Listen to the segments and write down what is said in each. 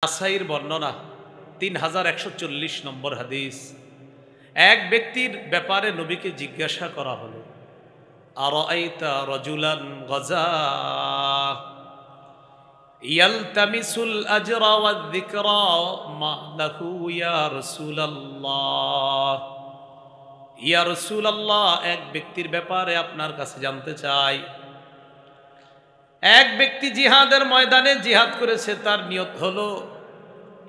নাসাইর বর্ণনা 3140 নম্বর হাদিস। এক ব্যক্তির ব্যাপারে নবীকে জিজ্ঞাসা করা হলো, আরাআইতা রাজুলান গাজা ইয়ালতামিসুল আজরা ওয়ায যিকরা মা লাহু ইয়া রাসূলুল্লাহ। ইয়া রাসূলুল্লাহ, এক ব্যক্তির ব্যাপারে আপনার কাছে জানতে চাই। এক ব্যক্তি জিহাদের ময়দানে জিহাদ করেছে, তার নিয়ত হলো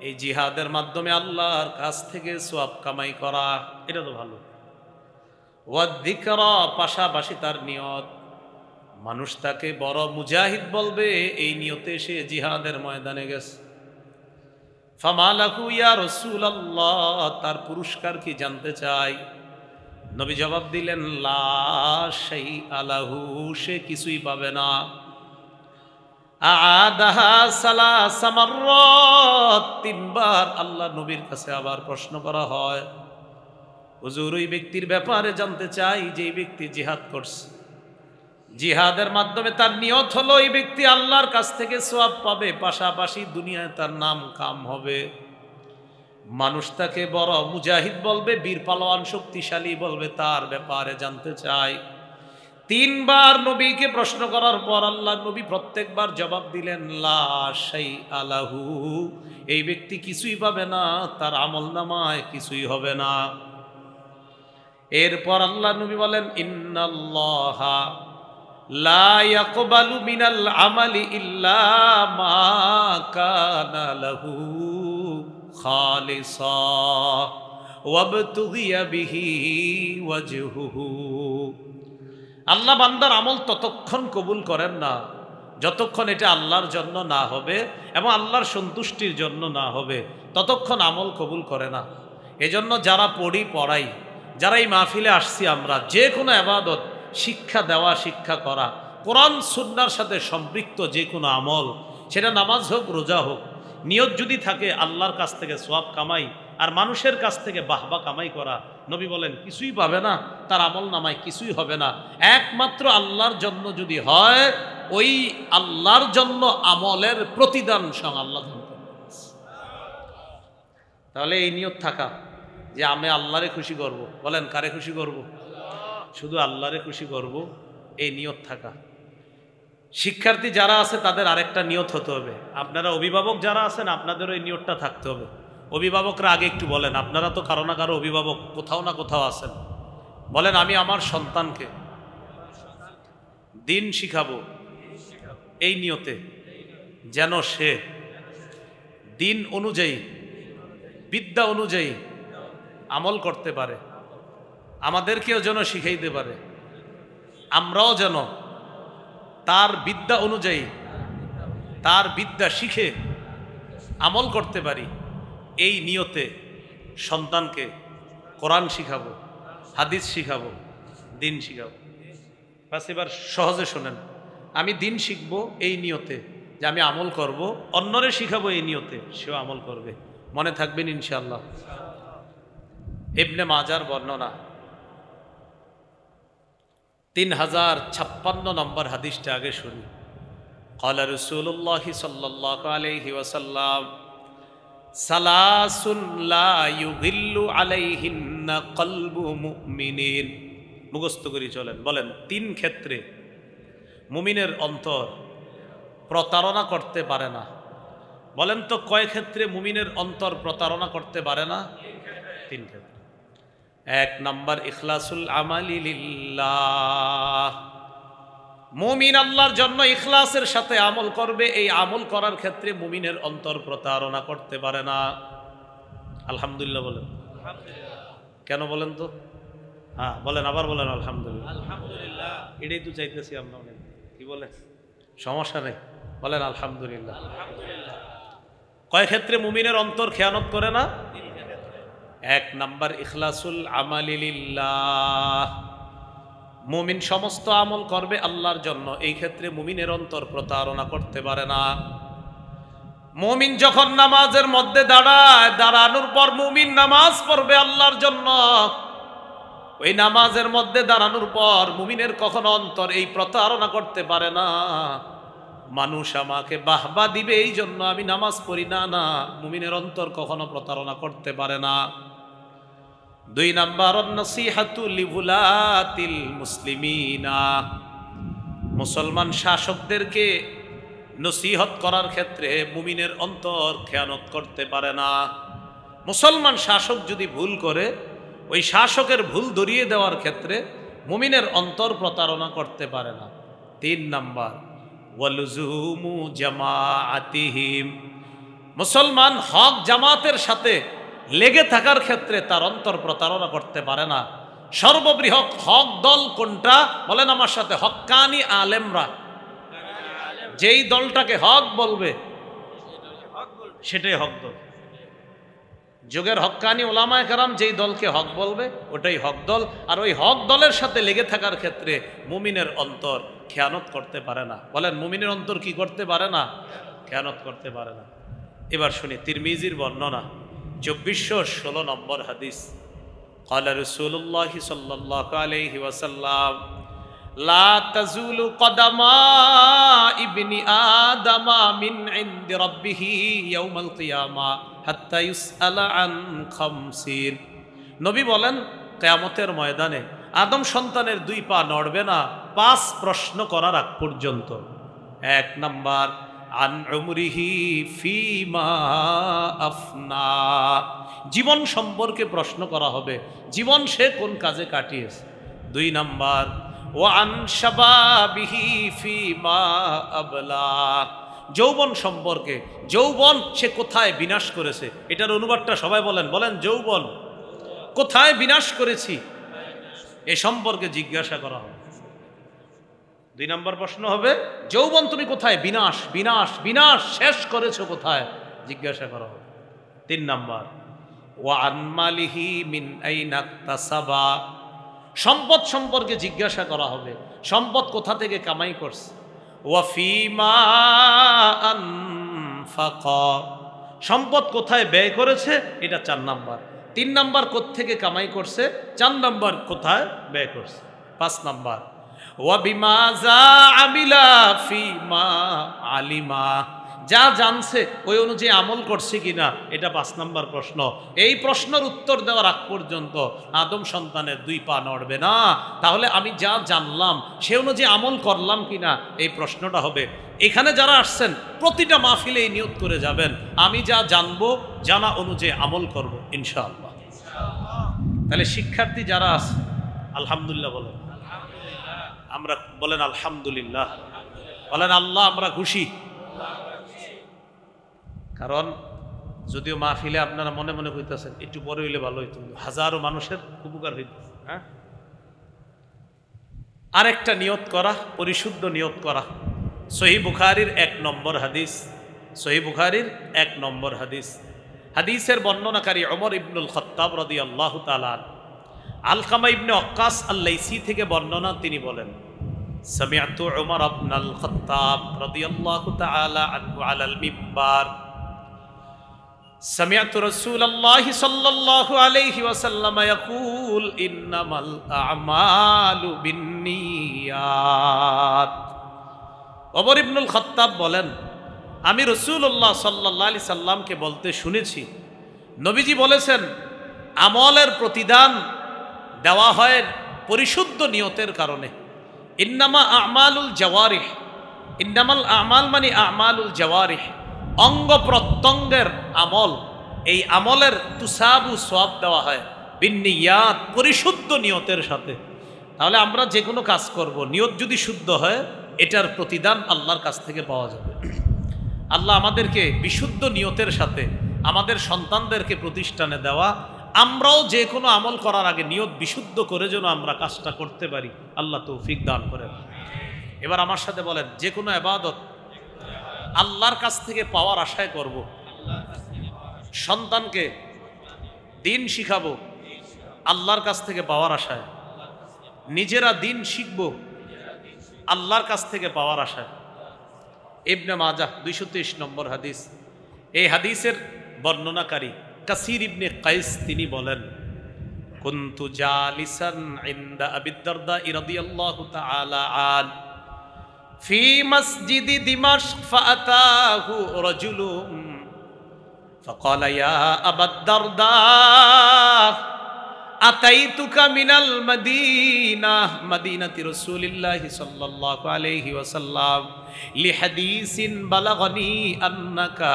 এই জিহাদের মাধ্যমে আল্লাহর কাছ থেকে সওয়াব কামাই করা, এটা তো ভালো। ওয়াদ যিকরা, পাশাপাশি তার নিয়ত মানুষ তাকে বড় মুজাহিদ বলবে, এই নিয়তে সে জিহাদের ময়দানে গেছে। ফামা লাহু ইয়া রাসূলুল্লাহ, তার পুরস্কার কি জানতে চাই। নবী জবাব দিলেন, লা শাইআ লাহু, সে কিছুই পাবে না। আদাহা সালাসা মাররাত, তিনবার আল্লাহ নবীর কাছে আবার প্রশ্ন করা হয়, হুজুর ওই ব্যক্তির ব্যাপারে জানতে চাই যে এই ব্যক্তি জিহাদ করছে, জিহাদের মাধ্যমে তার নিয়ত হলো এই ব্যক্তি আল্লাহর কাছ থেকে সওয়াব পাবে, পাশাপাশি দুনিয়ায় তার নাম কাম হবে, মানুষ তাকে বড় মুজাহিদ বলবে, বীর পালোয়ান শক্তিশালী বলবে, তার ব্যাপারে জানতে চাই। তিনবার নবীকে প্রশ্ন করার পর আল্লাহ নবী প্রত্যেকবার জবাব দিলেন, লা শাইআ লাহু, এই ব্যক্তি কিছুই পাবে না, তার আমলনামায় কিছুই হবে না। এরপর আল্লাহ নবী বলেন, ইন্নাল্লাহা লা ইয়াকবালু মিনাল আমালি ইল্লা মা কানা লাহু খালিসা ওয়াবতুগিয়া বিহি ওয়াজহুহু। আল্লাহ বান্দার আমল ততক্ষণ কবুল করেন না যতক্ষণ এটা আল্লাহর জন্য না হবে এবং আল্লাহর সন্তুষ্টির জন্য না হবে, ততক্ষণ আমল কবুল করে না। এজন্য যারা পড়াই, যারা এই মাহফিলে আসছি, আমরা যে কোনো ইবাদত শিক্ষা দেওয়া, শিক্ষা করা, কোরআন সুন্নাহর সাথে সম্পৃক্ত যে কোনো আমল, সেটা নামাজ হোক, রোজা হোক, নিয়ত যদি থাকে আল্লাহর কাছ থেকে সওয়াব কামাই আর মানুষের কাছ থেকে বাহবা কামাই করা, নবী বলেন কিছুই পাবে না, তার আমল নামায় কিছুই হবে না। একমাত্র আল্লাহর জন্য যদি হয়, ওই আল্লাহর জন্য আমলের প্রতিদান স্বয়ং আল্লাহ দান করেন। তাহলে এই নিয়ত থাকা যে আমি আল্লাহরে খুশি করব, বলেন কারে খুশি করব? শুধু আল্লাহরে খুশি করব, এই নিয়ত থাকা। শিক্ষার্থী যারা আছে তাদের আরেকটা নিয়ত হতে হবে। আপনারা অভিভাবক যারা আছেন, আপনাদেরও এই নিয়তটা থাকতে হবে। অভিভাবকরা আগে একটু বলেন, আপনারা তো কারো না কারো অভিভাবক কোথাও না কোথাও আছেন, বলেন আমি আমার সন্তানকে দিন শিখাবো এই নিয়তে, যেন সে দিন অনুযায়ী, বিদ্যা অনুযায়ী আমল করতে পারে, আমাদেরকেও যেন শিখাইতে পারে, আমরাও যেন তার বিদ্যা অনুযায়ী, তার বিদ্যা শিখে আমল করতে পারি। এই নিয়তে সন্তানকে কোরআন শিখাবো, হাদিস শিখাবো, দিন শিখাবো। বাস এবার সহজে শোনেন, আমি দিন শিখবো এই নিয়তে যে আমি আমল করব, অন্যরে শিখাবো এই নিয়তে সেও আমল করবে। মনে থাকবেন ইনশাআল্লাহ। ইবনে মাজার বর্ণনা 3056 নম্বর হাদিসটা আগে শুনি। ক্বালা রাসূলুল্লাহ সাল্লাল্লাহু আলাইহি ওয়াসাল্লাম, সালাসুন লা ইউগিল্লু আলাইহিন্না কলবু মুমিনিন। মুখস্থ করে চলেন, বলেন তিন ক্ষেত্রে মুমিনের অন্তর প্রতারণা করতে পারে না। বলেন তো কয় ক্ষেত্রে মুমিনের অন্তর প্রতারণা করতে পারে না? তিন ক্ষেত্রে। এক নাম্বার, ইখলাসুল আমালি লিল্লাহ, মুমিন আল্লাহর জন্য ইখলাসের সাথে আমল করবে, এই আমল করার ক্ষেত্রে মুমিনের অন্তর প্রতারণা করতে পারে না। আলহামদুলিল্লাহ বলেন। কেন বলেন তো? হ্যাঁ বলেন, আবার বলেন আলহামদুলিল্লাহ। আলহামদুলিল্লাহ, এটাই তো চাইতেছি আমরা অনেক। কি বলেন? সমস্যা নেই, বলেন আলহামদুলিল্লাহ। কয় ক্ষেত্রে মুমিনের অন্তর খেয়ানত করে না? এক নাম্বার, ইখলাসুল আমালি লিল্লাহ, মুমিন সমস্ত আমল করবে আল্লাহর জন্য, এই ক্ষেত্রে মুমিনের অন্তর প্রতারণা করতে পারে না। মুমিন যখন নামাজের মধ্যে দাঁড়ায়, দাঁড়ানোর পর মুমিন নামাজ পড়বে আল্লাহর জন্য, ওই নামাজের মধ্যে দাঁড়ানোর পর মুমিনের কখনো অন্তর এই প্রতারণা করতে পারে না মানুষ আমাকে বাহবা দিবে এই জন্য আমি নামাজ পড়ি না। না, মুমিনের অন্তর কখনো প্রতারণা করতে পারে না। 2 নাম্বার নসিহাতু লিউলাতিল মুসলিমিনা, মুসলমান শাসকদেরকে নসিহত করার ক্ষেত্রে মুমিনের অন্তর খেয়ানত করতে পারে না। মুসলমান শাসক যদি ভুল করে ওই শাসকের ভুল ধরিয়ে দেওয়ার ক্ষেত্রে মুমিনের অন্তর প্রতারণা করতে পারে না। 3 নাম্বার ওয়ালুজুমু জামাআতিহিম, মুসলমান হক জামাতের সাথে লেগে থাকার ক্ষেত্রে তার অন্তর প্রতারণা করতে পারে না। সর্ববৃহৎ হক দল কোনটা বলেন আমার সাথে? হক্কানি আলেমরা। যেই দলটাকে হক বলবে সেটাই হক দল। যুগের হক্কানি ওলামায়ে কেরাম যেই দলকে হক বলবে ওটাই হক দল। আর ওই হক দলের সাথে লেগে থাকার ক্ষেত্রে মুমিনের অন্তর খেয়ানত করতে পারে না। বলেন মুমিনের অন্তর কি করতে পারে না? খেয়ানত করতে পারে না। এবার শুনি তিরমিজির বর্ণনা 2416 নম্বর হাদিস। ক্বালা রাসূলুল্লাহ সাল্লাল্লাহু আলাইহি ওয়াসাল্লাম লা তাজুলু কদামা ইবনি আদামা মিন ইনদি রাব্বিহি ইয়াউমাল কিয়ামা হাত্তা ইউসআলা আন খামসিন। নবী বলেন কিয়ামতের ময়দানে আদম সন্তানের 2 পা নড়বে না 5 প্রশ্ন করার আগ পর্যন্ত। 1 নাম্বার আন উমরিহি ফিমা আফনা, জীবন সম্পর্কে প্রশ্ন করা হবে, জীবন সে কোন কাজে কাটিয়েছে। 2 নাম্বার ওয়া আন শাবাবিহি ফিমা আবলা, যৌবন সম্পর্কে, যৌবন সে কোথায় বিনাশ করেছে। এটার অনুবাদটা সবাই বলেন, বলেন যৌবন কোথায় বিনাশ করেছি এ সম্পর্কে জিজ্ঞাসা করা হবে। 2 নম্বর প্রশ্ন হবে যৌবন তুমি কোথায় বিনাশ বিনাশ বিনাশ শেষ করেছো কোথায়, জিজ্ঞাসা করা হবে। 3 নম্বর ওয়া আন মালিহি মিন আইনা ইকতাসাবা, সম্পদ সম্পর্কে জিজ্ঞাসা করা হবে, সম্পদ কোথা থেকে কামাই করছে। ওয়া ফিমা আনফাকা, সম্পদ কোথায় ব্যয় করেছে, এটা 4 নাম্বার। 3 নাম্বার কোত্থেকে কামাই করছে, 4 নাম্বার কোথায় ব্যয় করছে। 5 নাম্বার ওয়া বিমাযা আমিলা ফিমা আলিমা, যা জানছে ওই অনুযায়ী আমল করছে কিনা, এটা 5 নাম্বার প্রশ্ন। এই প্রশ্নের উত্তর দেওয়ার আগ পর্যন্ত আদম সন্তানের 2 পা নড়বে না। তাহলে আমি যা জানলাম সে অনুযায়ী আমল করলাম কিনা, এই প্রশ্নটা হবে। এখানে যারা আসছেন প্রতিটা মাহফিলে এই নিয়ত করে যাবেন আমি যা জানবো জানা অনুযায়ী আমল করব ইনশাআল্লাহ। তাহলে শিক্ষার্থী যারা আছে আলহামদুলিল্লাহ বলেন, আমরা বলেন আলহামদুলিল্লাহ, বলেন আল্লাহ আমরা খুশি। কারণ যদিও মাহফিলে আপনারা মনে মনে কইতেছেন একটু পরে হইলে ভালো হইতো, হাজারো মানুষের উপকার হইতেছে। হ্যাঁ, আরেকটা নিয়ত করা, পরিশুদ্ধ নিয়ত করা। সহিহ বুখারীর 1 নম্বর হাদিস, সহিহ বুখারীর 1 নম্বর হাদিস। হাদিসের বর্ণনাকারী ওমর ইবনুল খাত্তাব রাদিয়াল্লাহু তাআলা, আলকামা ইবনে ওয়াক্কাস আল-লাইসি থেকে বর্ণনা, তিনি বলেন সামিআতু ওমর ইবনুল খাত্তাব রাদিয়াল্লাহু তাআলা আনহু আলাল মিম্বার সামিআতু রাসূলুল্লাহি সাল্লাল্লাহু আলাইহি ওয়াসাল্লাম ইয়াকুল ইন্নামাল আমালু বিন্নিয়াত। ওমর ইবনুল খাত্তাব বলেন আমি রাসূলুল্লাহ সাল্লাল্লাহু আলাইহি সাল্লামকে বলতে শুনেছি, নবীজি বলেছেন আমলের প্রতিদান দেওয়া হয় পরিশুদ্ধ নিয়তের কারণে। ইন্নামা আমালুল জাওয়ারিহ, ইন্নামাল আমাল মানে আমালুল জাওয়ারিহ, অঙ্গ প্রত্যঙ্গের আমল, এই আমলের তুসাবু সওয়াব দেওয়া হয় বিন্নিয়াত, পরিশুদ্ধ নিয়তের সাথে। তাহলে আমরা যে কোনো কাজ করব নিয়ত যদি শুদ্ধ হয় এটার প্রতিদান আল্লাহর কাছ থেকে পাওয়া যাবে। আল্লাহ আমাদেরকে বিশুদ্ধ নিয়তের সাথে আমাদের সন্তানদেরকে প্রতিষ্ঠানে দেওয়া, আমরাও যে কোনো আমল করার আগে নিয়ত বিশুদ্ধ করে যেন আমরা কাজটা করতে পারি, আল্লাহ তৌফিক দান করেন। এবার আমার সাথে বলেন যে কোনো ইবাদত আল্লাহর কাছ থেকে পাওয়ার আশায় করব। সন্তানকে দিন শিখাবো আল্লাহর কাছ থেকে পাওয়ার আশায়, নিজেরা দিন শিখবো আল্লাহর কাছ থেকে পাওয়ার আশায়। ইবনে মাজাহ 223 নম্বর হাদিস। এই হাদিসের বর্ণনাকারী কাসির ইবনে কাইস তিনি বলেন কুনতু জালিসান ইনদা আবি দারদা রাদিয়াল্লাহু তাআলা আন ফি মসজিদি দিমাশক ফাআতাহু রাজুলুন ফাকালা ইয়া আবাদ দারদা আতাইতুকা মিনাল মদিনাহ মদিনাতি রাসূলিল্লাহি সাল্লাল্লাহু আলাইহি ওয়াসাল্লাম লিহাদিসিন বালাগনি আন্নাকা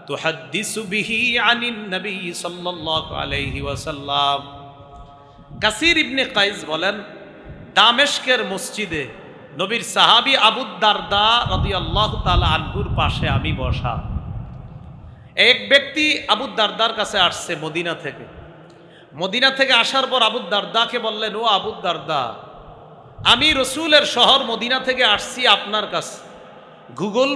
তুহাদ্দিসু বিহি আনিন নবী সাল্লাল্লাহু আলাইহি ওয়াসাল্লাম। কাসির ইবনে কাইস বলেন, দামেস্কের মসজিদে নবীর সাহাবী আবু দারদা রাদিয়াল্লাহু তাআলা আনহুর পাশে আমি বসা। এক ব্যক্তি আবু দারদার কাছে আসছে মদিনা থেকে। মদিনা থেকে আসার পর আবু দারদাকে বললেন, ও আবু দারদা, আমি রসুলের শহর মদিনা থেকে আসছি আপনার কাছে।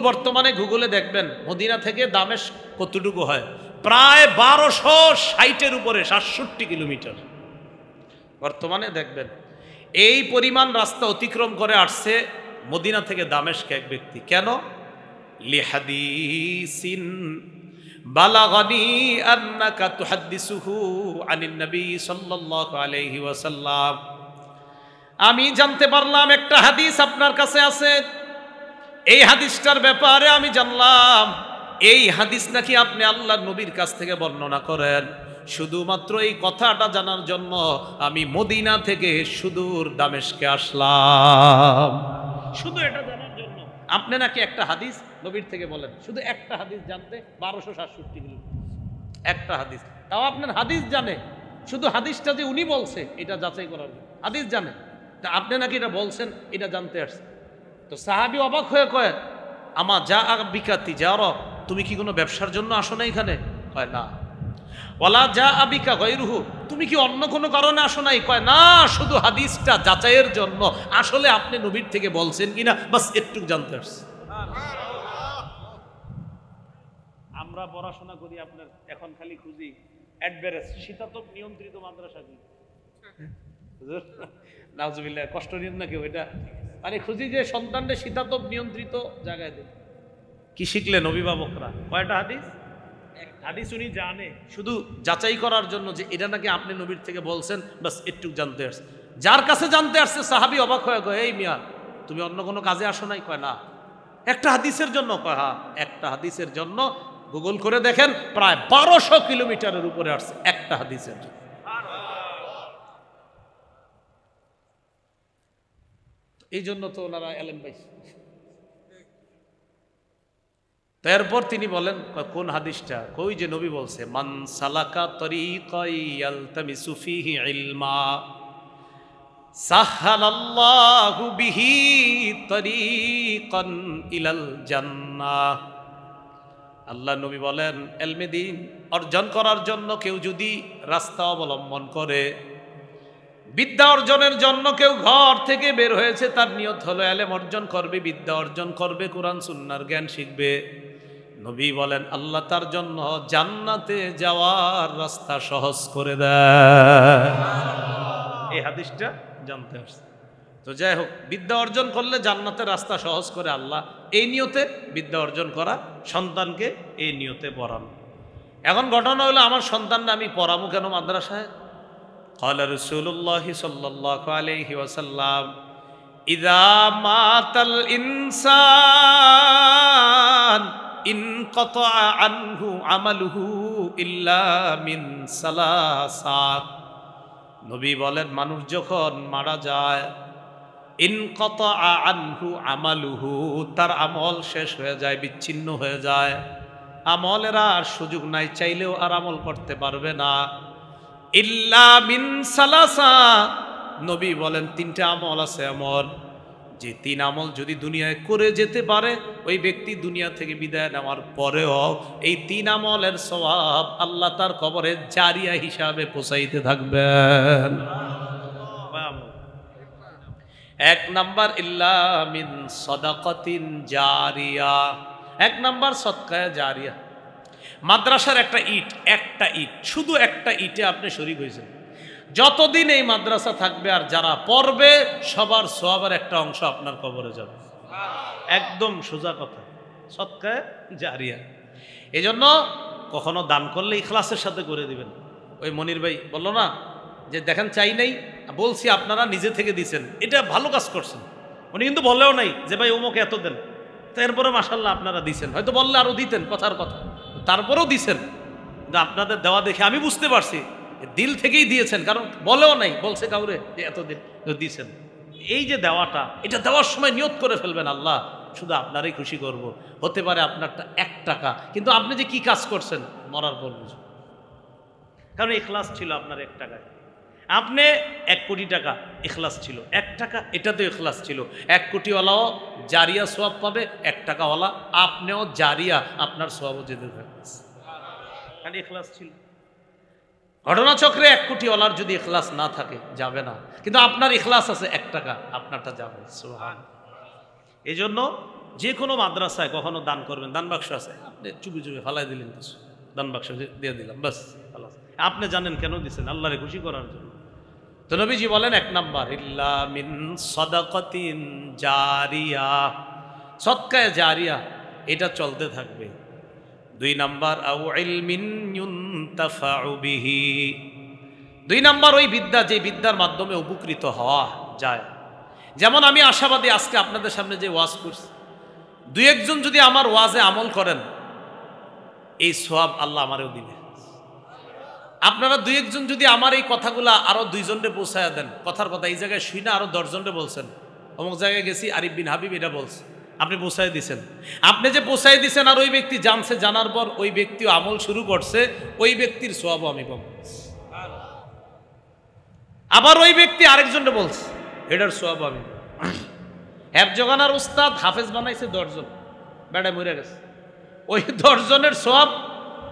বর্তমানে গুগলে দেখবেন মদিনা থেকে দামেস্ক কতটুকু হয়, প্রায় 1260-এর উপরে, 67 কিলোমিটার। বর্তমানে দেখবেন এই পরিমাণ রাস্তা অতিক্রম করে আসছে মদিনা থেকে দামেস্ক এক ব্যক্তি। কেন? লিহাদিসিন বালাগানি আন্নাকা তুহাদ্দিসুহু আনিন নবী সাল্লাল্লাহু আলাইহি ওয়াসাল্লাম। আমি জানতে পারলাম একটা হাদিস আপনার কাছে আছে। এই হাদিসটার ব্যাপারে আমি জানলাম এই হাদিস নাকি আপনি আল্লাহর নবীর কাছ থেকে বর্ণনা করেন। শুধুমাত্র এই কথাটা জানার জন্য আমি মদিনা থেকে সুদূর দামেস্কে আসলাম, শুধু এটা জানার জন্য। আপনি নাকি একটা হাদিস নবীর থেকে বলেন, শুধু একটা হাদিস জানতে 1267 কিলোমিটার, একটা হাদিস। তাও আপনার হাদিস জানে, শুধু হাদিসটা যে উনি বলছে এটা যাচাই করার জন্য হাদিস জানে, তা আপনি নাকি এটা বলছেন এটা জানতে আসছে। তো সাহাবী অবাক হয়ে কয়, আমা যা আবিকাতি যার, তুমি কি কোনো ব্যবসার জন্য আসো না এখানে? কয় না। ওয়ালা যা আবিকা গায়রুহু, তুমি কি অন্য কোনো কারণে আসো নাই? কয় না, শুধু হাদিসটা যাচাইয়ের জন্য, আসলে আপনি নবীর থেকে বলছেন কিনা বাস একটু জানতে আসছে। আমরা পড়াশোনা করি আপনার এখন খালি খুঁজি অ্যাডভারেজ শীতাতপ নিয়ন্ত্রিত মাদ্রাসা কি নাউজুবিল্লাহ, কষ্ট নিন না কেউ, এটা মানে খুঁজি যে সন্তানদের শীতাতপ নিয়ন্ত্রিত জায়গায় দেবে। কি শিখলেন অভিভাবকরা? কয়টা হাদিস? হাদিস উনি জানে, শুধু যাচাই করার জন্য যে এটা নাকি আপনি নবীর থেকে বলছেন, বাস একটু জানতে আসছে। যার কাছে জানতে আসছে সাহাবী অবাক হয়ে কয়, এই মিয়া তুমি অন্য কোনো কাজে আসো নাই? কয় না। একটা হাদিসের জন্য? কয় হ্যাঁ, একটা হাদিসের জন্য। গুগল করে দেখেন প্রায় 1200 কিলোমিটারের উপরে আসছে একটা হাদিসের জন্য। এই জন্য তো ওনারা এলেম পাইছে। তারপর তিনি বলেন, কোন হাদিসটা? কই যে নবী বলছে, মান সালাকা তরিকাই ইয়ালতামিসু ফীহি ইলমা সাহালাল্লাহু বিহি তরিকান ইলাল জান্নাহ। আল্লাহ নবী বলেন, ইলমে দ্বীন অর্জন করার জন্য কেউ যদি রাস্তা অবলম্বন করে, বিদ্যা অর্জনের জন্য কেউ ঘর থেকে বের হয়েছে, তার নিয়ত হলো ইলম অর্জন করবে, বিদ্যা অর্জন করবে, কোরআন সুন্নাহর জ্ঞান শিখবে। নবী বলেন আল্লাহ তার জন্য জান্নাতে যাওয়ার রাস্তা সহজ করে দেয়। এই হাদিসটা জানতে আসছে। তো যাই হোক, বিদ্যা অর্জন করলে জান্নাতের রাস্তা সহজ করে আল্লাহ, এই নিয়তে বিদ্যা অর্জন করা, সন্তানকে এই নিয়তে পড়ানো। এখন ঘটনা হলো, আমার সন্তানরা আমি পড়াবো কেন মাদ্রাসায়? ক্বালা রাসূলুল্লাহি সাল্লাল্লাহু আলাইহি ওয়াসাল্লাম, ইযা মাতাল ইনসান ইনকাতা আনহু আমালুহু ইল্লা মিন সালাসাত। নবী বলেন, মানুষ যখন মারা যায়, ইনকাতা আনহু আমালুহু, তার আমল শেষ হয়ে যায়, বিচ্ছিন্ন হয়ে যায়, আমলের আর সুযোগ নাই, চাইলেও আর আমল করতে পারবে না। ইল্লা মিন সালাসা, নবী বলেন 3টা আমল আছে এমন যে 3 আমল যদি দুনিয়ায় করে যেতে পারে, ওই ব্যক্তি দুনিয়া থেকে বিদায় নেওয়ার পরেও এই 3 আমলের সওয়াব আল্লাহ তার কবরে জারিয়া হিসাবে পৌঁছাইতে থাকবেন। 1 নাম্বার ইল্লা মিন সাদাকাতিন জারিয়া, 1 নাম্বার সদকায়ে জারিয়া। মাদ্রাসার একটা ইট, শুধু একটা ইটে আপনি শরীক হয়েছেন, যতদিন এই মাদ্রাসা থাকবে আর যারা পড়বে সবার সওয়াবের একটা অংশ আপনার কবরে যাবে। একদম সোজা কথা, সদকায়ে জারিয়া। এজন্য কখনো দান করলে ইখলাসের সাথে করে দিবেন। ওই মনির ভাই বলল না যে দেখেন চাই নাই, বলছি আপনারা নিজে থেকে দিছেন, এটা ভালো কাজ করছেন, উনি কিন্তু বললেও নাই যে ভাই অমুকে এত দেন, তো এরপরে মাশাল্লাহ আপনারা দিছেন, হয়তো বললে আরো দিতেন, কথার কথা, তারপরেও দিছেন। কিন্তু আপনাদের দেওয়া দেখে আমি বুঝতে পারছি দিল থেকেই দিয়েছেন, কারণ বলেও নাই, বলছে কাউরে যে এতদিন দিছেন। এই যে দেওয়াটা, এটা দেওয়ার সময় নিয়ত করে ফেলবেন আল্লাহ শুধু আপনারই খুশি করব। হতে পারে আপনারটা 1 টাকা, কিন্তু আপনি যে কি কাজ করছেন মরার পর বুঝুন, কারণ ইখলাস ছিল আপনার 1 টাকায়। আপনি 1 কোটি টাকা, ইখলাস ছিল 1 টাকা, এটাতে ইখলাস ছিল। 1 কোটিওয়ালাও জারিয়া সওয়াব পাবে, 1 টাকাওয়ালা আপনিও জারিয়া, আপনার সওয়াবও যেতে থাকবে, কারণ ইখলাস ছিল। ঘটনাচক্রে 1 কোটিওয়ালার যদি ইখলাস না থাকে যাবে না, কিন্তু আপনার ইখলাস আছে 1 টাকা, আপনারটা যাবে। সুবহানাল্লাহ। এই জন্য যে কোনো মাদ্রাসায় কখনো দান করবেন, দান বাক্স আছে, আপনি চুপি চুপি ফালাই দিলেন কিছু, দান বাক্স দিয়ে দিলাম, বাস খালাস। আপনি জানেন কেন দিচ্ছেন, আল্লাহরে খুশি করার জন্য। তো নবীজি বলেন 1 নাম্বার, ইল্লা মিন সাদাকাতিন জারিয়া, সদকায়ে জারিয়া, এটা চলতে থাকবে। 2 নাম্বার, আউ ইলমিন ইউনতাফাউ বিহি, 2 নাম্বার ওই বিদ্যা, যে বিদ্যার মাধ্যমে উপকৃত হওয়া যায়। যেমন আমি আশাবাদী, আজকে আপনাদের সামনে যে ওয়াজ করছি, 2-1 জন যদি আমার ওয়াজে আমল করেন, এই সওয়াব আল্লাহ আমারও দিবে। আপনারা 2-1 জন যদি আমার এই কথাগুলা আরো 2 জনরে পৌঁছায় দেন, কথার কথা এই জায়গায় শুই না আরো 10 জনরে বলছেন, অমুক জায়গায় গেছি আরিফ বিন হাবিব এটা বলছে, আপনি পৌঁছায় দিছেন। আপনি যে পৌঁছায় দিছেন আর ওই ব্যক্তি জানছে, জানার পর ওই ব্যক্তিও আমল শুরু করছে, ওই ব্যক্তির সওয়াবও আমি পাবো। আবার ওই ব্যক্তি আরেকজনরে বলছে, এটার সওয়াব আমি। হ্যাব জগানার উস্তাদ হাফেজ বানাইছে 10 জন, বেড়ায় মরে গেছে, ওই 10 জনের সওয়াব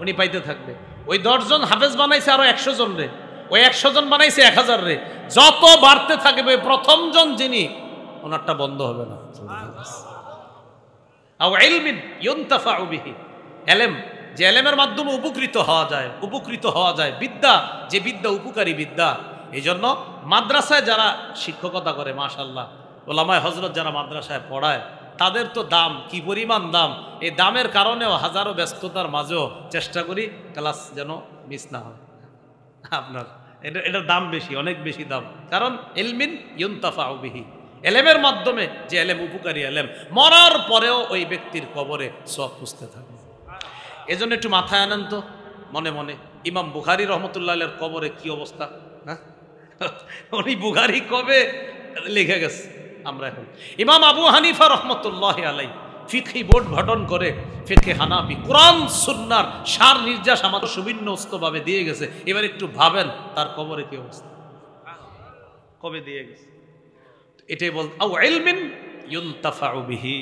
উনি পাইতে থাকবে। ওই 10 জন হাফেজ বানাইছে আরো 100 জন রে, ওই 100 জন বানাইছে 1000 রে, যত বাড়তে থাকবে প্রথম জন যিনি, ওনারটা বন্ধ হবে না। আও ইলমিন ইউনতাফাউ বিহি, ইলম, যে ইলমের মাধ্যমে উপকৃত হওয়া যায়, বিদ্যা, যে বিদ্যা উপকারী বিদ্যা। এই জন্য মাদ্রাসায় যারা শিক্ষকতা করে, মাশাআল্লাহ, ওলামায়ে হযরত যারা মাদ্রাসায় পড়ায়, তাদের তো দাম কি পরিমাণ দাম। এই দামের কারণেও হাজারো ব্যস্ততার মাঝেও চেষ্টা করি ক্লাস যেন মিস না হয়। আপনার এটার দাম বেশি, অনেক বেশি দাম, কারণ ইলমিন ইউনতাফাউ বিহি, ইলমের মাধ্যমে যে ইলম উপকারী ইলম, মরার পরেও ওই ব্যক্তির কবরে সওয়াব পুষতে থাকে। এজন্য একটু মাথায় আনেন তো মনে মনে, ইমাম বুখারী রহমতুল্লাহ আলাইহির কবরে কি অবস্থা, হ্যাঁ, উনি বুখারী কবে লিখে গেছে, আমরা এখন। ইমাম আবু হানিফা রহমতুল্লাহ আলাইহি ফিকহি বোর্ড গঠন করে, ফিকহে হানাফি, কোরআন সুন্নাহর সার নির্যাস আমাদের সুবিন্যস্তভাবে দিয়ে গেছে। এবার একটু ভাবেন তার কবরে কি অবস্থা, কবে দিয়ে গেছে। এটাই বল, আও ইলমিন ইউনতাফাউ বিহি,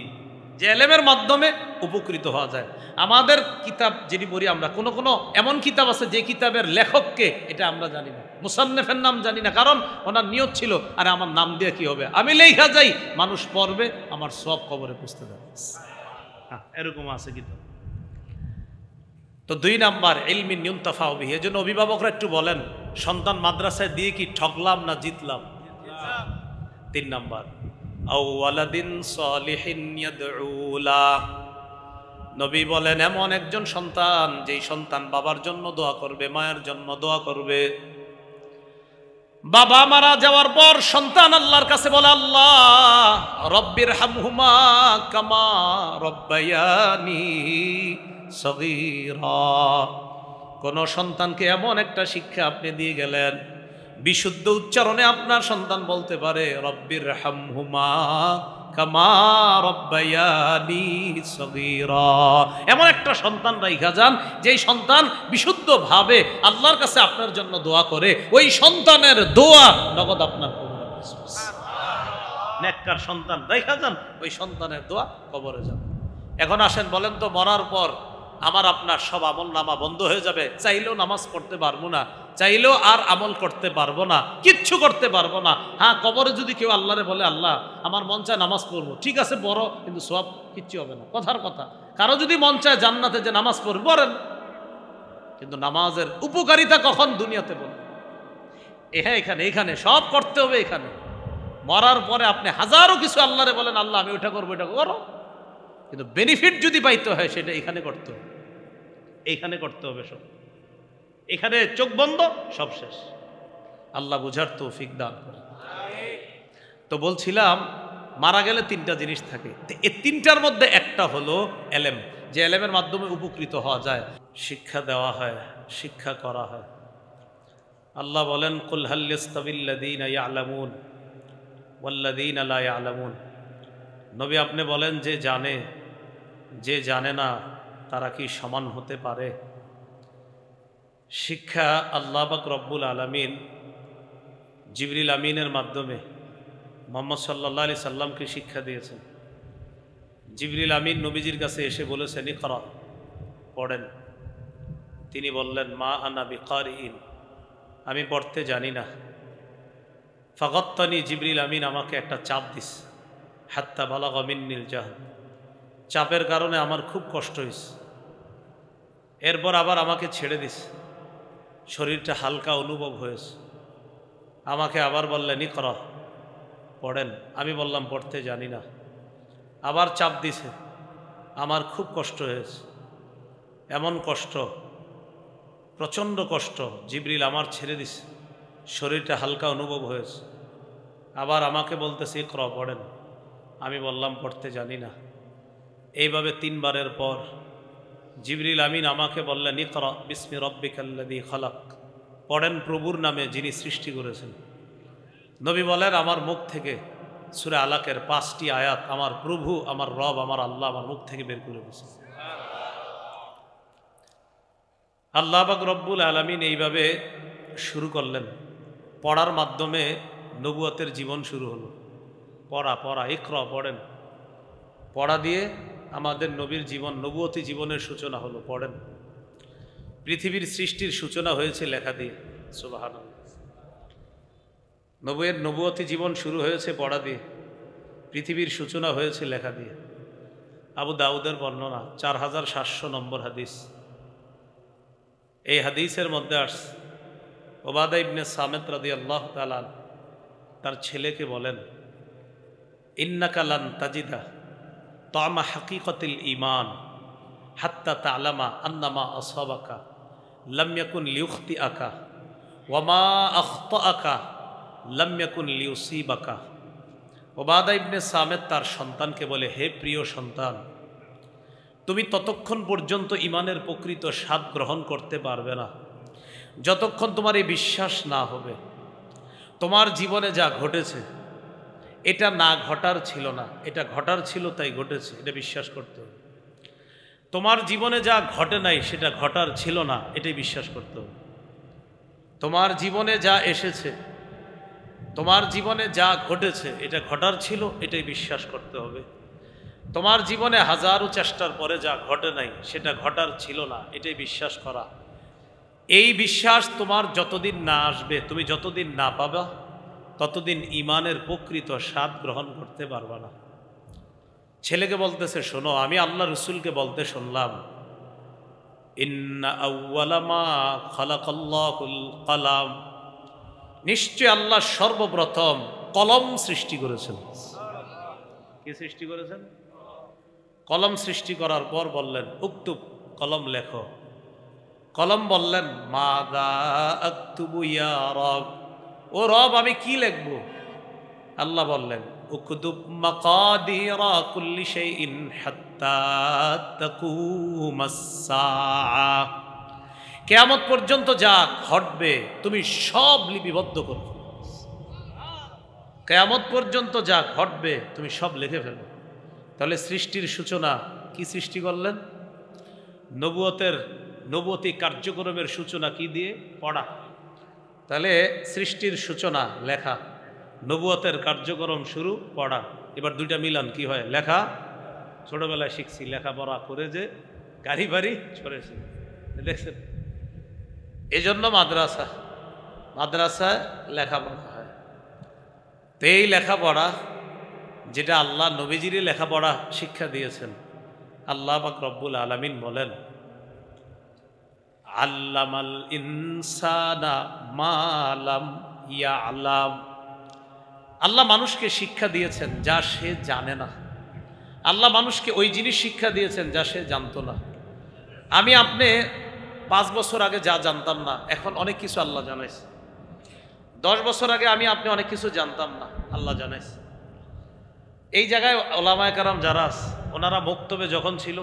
যে ইলমের মাধ্যমে উপকৃত হওয়া যায়। আমাদের কিতাব যিনি পড়ি আমরা, কোন কোন এমন কিতাব আছে যে কিতাবের লেখককে এটা আমরা জানি না, মুসান্নিফের নাম জানি না, কারণ ওনার নিয়ত ছিল আরে আমার নাম দিয়ে কি হবে, আমি লেখা যাই, মানুষ পড়বে, আমার সব কবরে পুষতে যাবে। হ্যাঁ, এরকম আছে কিতাব। তো 2 নাম্বার, ইলমিন ইউনতাফাউ বিহি। এজন্য অভিভাবকরা একটু বলেন, সন্তান মাদ্রাসায় দিয়ে কি ঠকলাম না জিতলাম? 3 নাম্বার, আও ওয়ালাদিন সালিহিন ইয়াদউ লা, নবী বলেন এমন একজন সন্তান, যেই সন্তান বাবার জন্য দোয়া করবে, মায়ের জন্য দোয়া করবে। বাবা মারা যাওয়ার পর সন্তান আল্লাহর কাছে বলে, আল্লাহ রব্বির হামহুমা কামা রব্বায়ানি সগীরা। কোন সন্তানকে এমন একটা শিক্ষা আপনি দিয়ে গেলেন, বিশুদ্ধ উচ্চারণে আপনার সন্তান বলতে পারে রব্বির হামহুমা কামা রব্বায়ানি সগীরা। এমন একটা সন্তান রাইখা যান, যেই সন্তান বিশুদ্ধভাবে আল্লাহর কাছে আপনার জন্য দোয়া করে, ওই সন্তানের দোয়া নগদ আপনার কবরে। নেককার সন্তান রাইখা যান, ওই সন্তানের দোয়া কবরে যাবে। এখন আসেন বলেন তো, মরার পর আমার আপনার সব আমল নামা বন্ধ হয়ে যাবে, চাইলেও নামাজ পড়তে পারবো না, চাইলেও আর আমল করতে পারবো না, কিচ্ছু করতে পারবো না। হ্যাঁ, কবরে যদি কেউ আল্লাহরে বলে আল্লাহ আমার মন চায় নামাজ পড়বো, ঠিক আছে বড়, কিন্তু সব কিচ্ছু হবে না, কথার কথা। কারো যদি মন চায় জান্নাতে যে নামাজ পড়বো, পড়েন, কিন্তু নামাজের উপকারিতা কখন দুনিয়াতে বলেন? হ্যাঁ, এখানে সব করতে হবে। এখানে মরার পরে আপনি হাজারো কিছু আল্লাহরে বলেন আল্লাহ আমি ওইটা করবো, এটা করো, কিন্তু বেনিফিট যদি পাইতে হয় সেটা এখানে করতে হবে, এইখানে করতে হবে সব। এখানে চোখ বন্ধ, সব শেষ। আল্লাহ বুঝার তৌফিক দান করে। তো বলছিলাম মারা গেলে তিনটা জিনিস থাকে, এই তিনটার মধ্যে একটা হলো এলেম, যে এলেমের মাধ্যমে উপকৃত হওয়া যায়, শিক্ষা দেওয়া হয়, শিক্ষা করা হয়। আল্লাহ বলেন কুল হাল ইয়াস্তাবিল্লাযীনা ইয়ালামুন ওয়াল্লাযীনা লা ইয়ালামুন, নবী আপনি বলেন যে জানে, যে জানে না তারা কি সমান হতে পারে? শিক্ষা আল্লাহ পাক রব্বুল আলামিন জিবরিল আমিনের মাধ্যমে মুহাম্মদ সাল্লাল্লাহু আলাইহি সাল্লামকে শিক্ষা দিয়েছেন। জিবরিল আমিন নবীজির কাছে এসে বলেছেন ইকরা, পড়েন। তিনি বললেন মা আনা বিকারিইন, আমি পড়তে জানি না। ফাগাত্তানি, জিবরিল আমিন আমাকে একটা চাপ দিস, হাত্তা বালাগা মিন্নিল জাহদ, চাপের কারণে আমার খুব কষ্ট হয়েছে। এরপর আবার আমাকে ছেড়ে দিস, শরীরটা হালকা অনুভব হয়েছে। আমাকে আবার বললেন ইকরা, পড়েন। আমি বললাম পড়তে জানি না। আবার চাপ দিছে, আমার খুব কষ্ট হয়েছে, এমন কষ্ট, প্রচণ্ড কষ্ট, জিবরিল আমার ছেড়ে দিছে, শরীরটা হালকা অনুভব হয়েছে। আবার আমাকে বলতেছে ইকরা, পড়েন। আমি বললাম পড়তে জানি না। এইভাবে তিনবারের পর জিবরিল আমিন আমাকে বললেন ইকরা বিসমি রব্বিকাল্লাযী খালাক, পড়েন প্রভুর নামে যিনি সৃষ্টি করেছেন। নবী বলেন আমার মুখ থেকে সূরা আলাকের 5টি আয়াত আমার প্রভু, আমার রব, আমার আল্লাহ আমার মুখ থেকে বের করে দিয়েছেন। আল্লাহ পাক রব্বুল আলামিন এইভাবে শুরু করলেন, পড়ার মাধ্যমে নবুয়তের জীবন শুরু হলো। পড়া পড়া, ইকরা, পড়েন। পড়া দিয়ে আমাদের নবীর জীবন, নবুয়তি জীবনের সূচনা হলো, পড়েন। পৃথিবীর সৃষ্টির সূচনা হয়েছে লেখা দিয়ে, সুবহানাল্লাহ। নবুয়তি জীবন শুরু হয়েছে পড়া দিয়ে, পৃথিবীর সূচনা হয়েছে লেখা দিয়ে। আবু দাউদের বর্ণনা 4700 নম্বর হাদিস। এই হাদিসের মধ্যে আসছে ওবাদা ইবনে সামিত রাদিয়াল্লাহু তাআলা তার ছেলেকে বলেন ইন্নাকা লান তাজিদা তা'মা হাকিকাতিল ঈমান হাত্তা তা'লামা আন্নামা আসাবাকা লাম ইয়াকুন লিউখতিআকা ওয়া মা আখতাআকা লাম ইয়াকুন লিউসিবাকা। ওবাদা ইবনে সামিত তার সন্তানকে বলে, হে প্রিয় সন্তান, তুমি ততক্ষণ পর্যন্ত ঈমানের প্রকৃত স্বাদ গ্রহণ করতে পারবে না যতক্ষণ তোমার এই বিশ্বাস না হবে তোমার জীবনে যা ঘটেছে এটা না ঘটার ছিল না, এটা ঘটার ছিল তাই ঘটেছে, এটা বিশ্বাস করতে হবে। তোমার জীবনে যা ঘটে নাই সেটা ঘটার ছিল না, এটাই বিশ্বাস করতে হবে। তোমার জীবনে যা এসেছে, তোমার জীবনে যা ঘটেছে এটা ঘটার ছিল, এটাই বিশ্বাস করতে হবে। তোমার জীবনে হাজারো চেষ্টার পরে যা ঘটে নাই সেটা ঘটার ছিল না, এটাই বিশ্বাস করা। এই বিশ্বাস তোমার যতদিন না আসবে, তুমি যতদিন না পাবা, ততদিন ঈমানের প্রকৃত স্বাদ গ্রহণ করতে পারবা না। ছেলেকে বলতেছে, শোনো, আমি আল্লাহ রসুলকে বলতে শুনলাম ইন্না আউওয়ালা মা খালাকাল্লাহুল কলাম, নিশ্চয় আল্লাহ সর্বপ্রথম কলম সৃষ্টি করেছেন। কি সৃষ্টি করেছেন? কলম সৃষ্টি করার পর বললেন উক্তুব, কলম লেখো। কলম বললেন মাযা আকতুবু ইয়া রব, ও রব আমি কি লিখব? আল্লাহ বললেন উকতুব মাকাদিরা কুল্লি শাইইন হাত্তা তাকুমাস সাআ, কিয়ামত পর্যন্ত যা ঘটবে তুমি সব লিপিবদ্ধ করো। কিয়ামত পর্যন্ত যা ঘটবে তুমি সব লিখে ফেলো। তাহলে সৃষ্টির সূচনা কি সৃষ্টি করলেন? নবুয়তি কার্যক্রমের সূচনা কি দিয়ে? পড়া। তাহলে সৃষ্টির সূচনা লেখা, নবুয়তের কার্যক্রম শুরু পড়া। এবার দুইটা মিলান কি হয়? লেখা। ছোটবেলায় শিখছি লেখাপড়া করে যে গাড়ি বাড়ি ছড়েছে, দেখছেন? এই জন্য মাদ্রাসায় লেখাপড়া হয়। তো এই লেখাপড়া যেটা আল্লাহ নবীজিরই লেখাপড়া শিক্ষা দিয়েছেন, আল্লাহ পাক রব্বুল আলামিন বলেন আল্লামাল ইনসানা মা লাম ইয়ালাম, আল্লাহ মানুষকে শিক্ষা দিয়েছেন যা সে জানে না। আল্লাহ মানুষকে ওই জিনিস শিক্ষা দিয়েছেন যা সে জানতো না। আমি আপনি 5 বছর আগে যা জানতাম না, এখন অনেক কিছু আল্লাহ জানাইছে। 10 বছর আগে আমি আপনি অনেক কিছু জানতাম না, আল্লাহ জানাইছে। এই জায়গায় ওলামায়ে কেরাম যারা ওনারা মক্তবে যখন ছিল,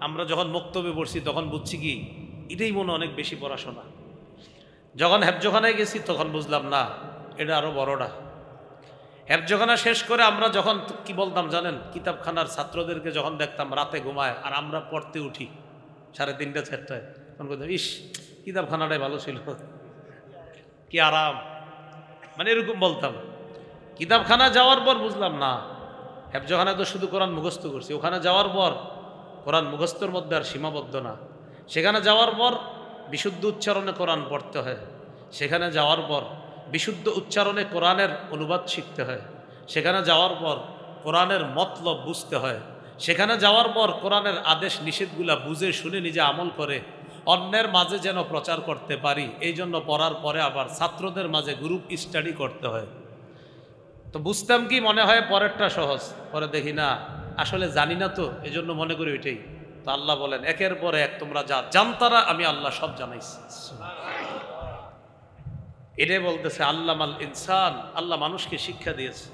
আমরা যখন মক্তবে পড়ছি তখন বুঝছি কি এটাই মনে অনেক বেশি পড়াশোনা। যখন হেফজখানায় গেছি তখন বুঝলাম না, এটা আরো বড়টা। হেফজখানা শেষ করে আমরা যখন কি বলতাম জানেন, কিতাবখানার ছাত্রদেরকে যখন দেখতাম রাতে ঘুমায় আর আমরা পড়তে উঠি 3:30 4টায়, তখন বলতাম ইস কিতাবখানাটাই ভালো ছিল, কি আরাম, মানে এরকম বলতাম। কিতাবখানা যাওয়ার পর বুঝলাম না, হেফজখানায় তো শুধু কোরআন মুখস্থ করছি, ওখানে যাওয়ার পর কোরআন মুখস্থর মধ্যে আর সীমাবদ্ধ না, সেখানে যাওয়ার পর বিশুদ্ধ উচ্চারণে কোরআন পড়তে হয়, সেখানে যাওয়ার পর বিশুদ্ধ উচ্চারণে কোরআনের অনুবাদ শিখতে হয়, সেখানে যাওয়ার পর কোরআনের মতলব বুঝতে হয়, সেখানে যাওয়ার পর কোরআনের আদেশ নিষেধগুলা বুঝে শুনে নিজে আমল করে অন্যের মাঝে যেন প্রচার করতে পারি, এই জন্য পড়ার পরে আবার ছাত্রদের মাঝে গ্রুপ স্টাডি করতে হয়। তো বুঝতাম কি মনে হয় পরেরটা সহজ, পরে দেখি না আসলে জানি না, তো এই জন্য মনে করি ওইটাই। তো আল্লাহ বলেন একের পরে এক তোমরা যা জানতারা আমি আল্লাহ সব জানাইছি। এটাই বলতেছে আল্লামাল ইনসান, আল্লাহ মানুষকে শিক্ষা দিয়েছে,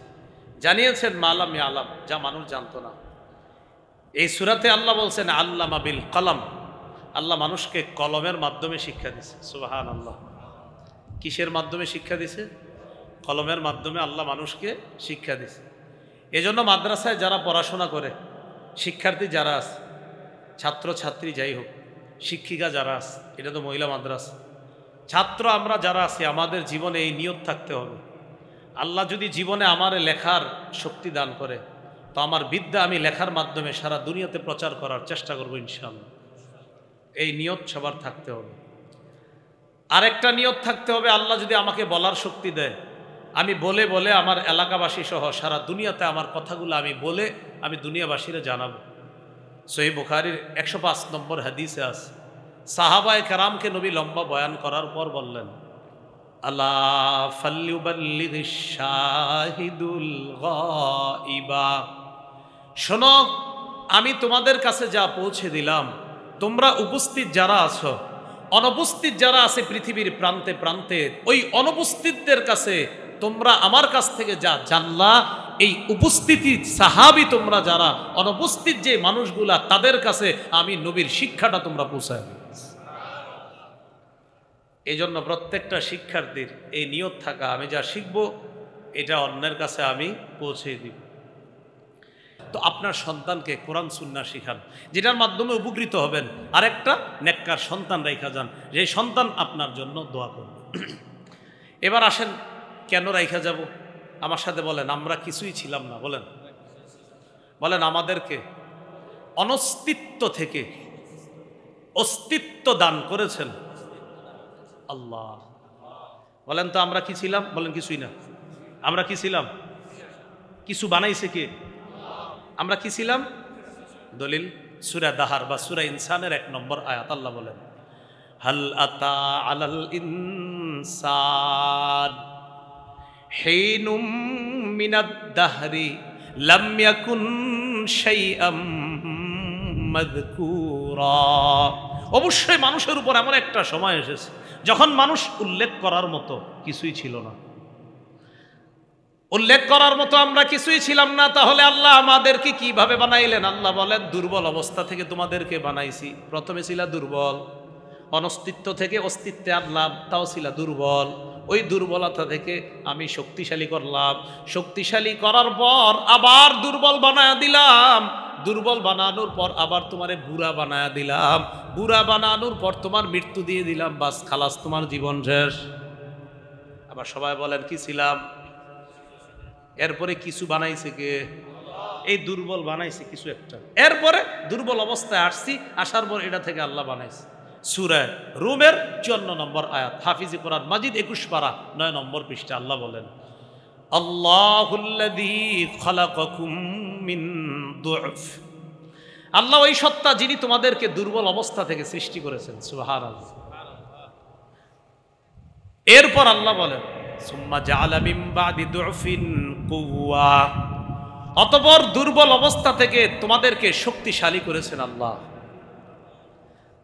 জানিয়েছেন মালাম আলাম, যা মানুষ জানতো না। এই সূরাতে আল্লাহ বলছেন আল্লামা বিল কলম, আল্লাহ মানুষকে কলমের মাধ্যমে শিক্ষা দিছে। সুবহানাল্লাহ। কিসের মাধ্যমে শিক্ষা দিছে? কলমের মাধ্যমে আল্লাহ মানুষকে শিক্ষা দিছে। এজন্য মাদ্রাসায় যারা পড়াশোনা করে, শিক্ষার্থী যারা আছে, ছাত্র ছাত্রী যাই হোক, শিক্ষিকা যারা আছে, এটা তো মহিলা মাদ্রাসা, ছাত্র আমরা যারা আছি, আমাদের জীবনে এই নিয়ত থাকতে হবে, আল্লাহ যদি জীবনে আমার লেখার শক্তি দান করে তো আমার বিদ্যা আমি লেখার মাধ্যমে সারা দুনিয়াতে প্রচার করার চেষ্টা করব ইনশাআল্লাহ। এই নিয়ত সবার থাকতে হবে। আরেকটা নিয়ত থাকতে হবে, আল্লাহ যদি আমাকে বলার শক্তি দেয়, আমি বলে বলে আমার এলাকাবাসী সহ সারা দুনিয়াতে আমার কথাগুলো আমি বলে আমি দুনিয়াবাসীরা জানাবো। সহিহ বুখারীর 105 নম্বর হাদিসে আছে, সাহাবায়ে কেরামকে নবী লম্বা বয়ান করার পর বললেন, আলা ফাল্লিউবাল্লিগিশ শাহিদুল গায়বা, শোনো আমি তোমাদের কাছে যা পৌঁছে দিলাম, তোমরা উপস্থিত যারা আছো, অনুপস্থিত যারা আছে পৃথিবীর প্রান্তে প্রান্তে, ওই অনুপস্থিতদের কাছে তোমরা আমার কাছ থেকে যা জানলা, এই উপস্থিতি সাহাবী তোমরা যারা, অনুপস্থিত যে মানুষগুলা তাদের কাছে আমি নবীর শিক্ষাটা তোমরা পৌঁছায় দিই। এই জন্য প্রত্যেকটা শিক্ষার্থীর এই নিয়ত থাকা, আমি যা শিখব এটা অন্যের কাছে আমি পৌঁছে দিব। তো আপনার সন্তানকে কোরআন সুন্নাহ শিখান, যেটার মাধ্যমে উপকৃত হবেন, আরেকটা নেককার সন্তান রাইখা যান, যে সন্তান আপনার জন্য দোয়া করবে। এবার আসেন কেন রাইখা যাব, আমার সাথে বলেন। আমরা কিছুই ছিলাম না, বলেন বলেন। আমাদেরকে অনস্তিত্ব থেকে অস্তিত্ব দান করেছেন আল্লাহ। বলেন তো আমরা কি ছিলাম? বলেন কিছুই না। আমরা কি ছিলাম? কিছু বানাইছে কে? আমরা কি ছিলাম? দলিল সূরা দাহার বা সূরা ইনসানের 1 নম্বর আয়াত, আল্লাহ বলেন হাল আতা আলাল ইনসান হিনুম মিনাদ দাহরি লাম ইয়াকুন শাইআম মাযকুরা। অবশ্যই মানুষের উপর এমন একটা সময় এসেছে যখন মানুষ উল্লেখ করার মতো কিছুই ছিল না। উল্লেখ করার মতো আমরা কিছুই ছিলাম না। তাহলে আল্লাহ আমাদেরকে কিভাবে বানাইলেন? আল্লাহ বলেন দুর্বল অবস্থা থেকে তোমাদেরকে বানাইছি। প্রথমে ছিল দুর্বল, অনস্তিত্ব থেকে অস্তিত্বে আনলাম, তাও ছিল দুর্বল। ওই দুর্বলতা থেকে আমি শক্তিশালী করলাম, শক্তিশালী করার পর আবার দুর্বল বানায়া দিলাম, দুর্বল বানানোর পর আবার তোমারে বুড়া বানায়া দিলাম, বুড়া বানানোর পর তোমার মৃত্যু দিয়ে দিলাম, বাস খালাস, তোমার জীবন শেষ। আবার সবাই বলেন কি ছিলাম? এরপরে কিছু বানাইছে কে? এই দুর্বল বানাইছে কিছু একটা। এরপরে দুর্বল অবস্থায় আসছি, আসার পর এটা থেকে আল্লাহ বানাইছে। সূরা রুমের 54 নম্বর আয়াত, হাফিজি কোরআন মাজিদ 21 পারা 9 নম্বর পৃষ্ঠা, আল্লাহ বলেন আল্লাহুল্লাযী খালাকাকুম মিন দু'ফ। আল্লাহ ওই সত্তা যিনি তোমাদেরকে দুর্বল অবস্থা থেকে সৃষ্টি করেছেন। সুবহানাল্লাহ। এরপর আল্লাহ বলেন সুম্মা জাআলা মিন বাদি দু'ফিন কুওয়া। অতঃপর দুর্বল অবস্থা থেকে তোমাদেরকে শক্তিশালী করেছেন আল্লাহ।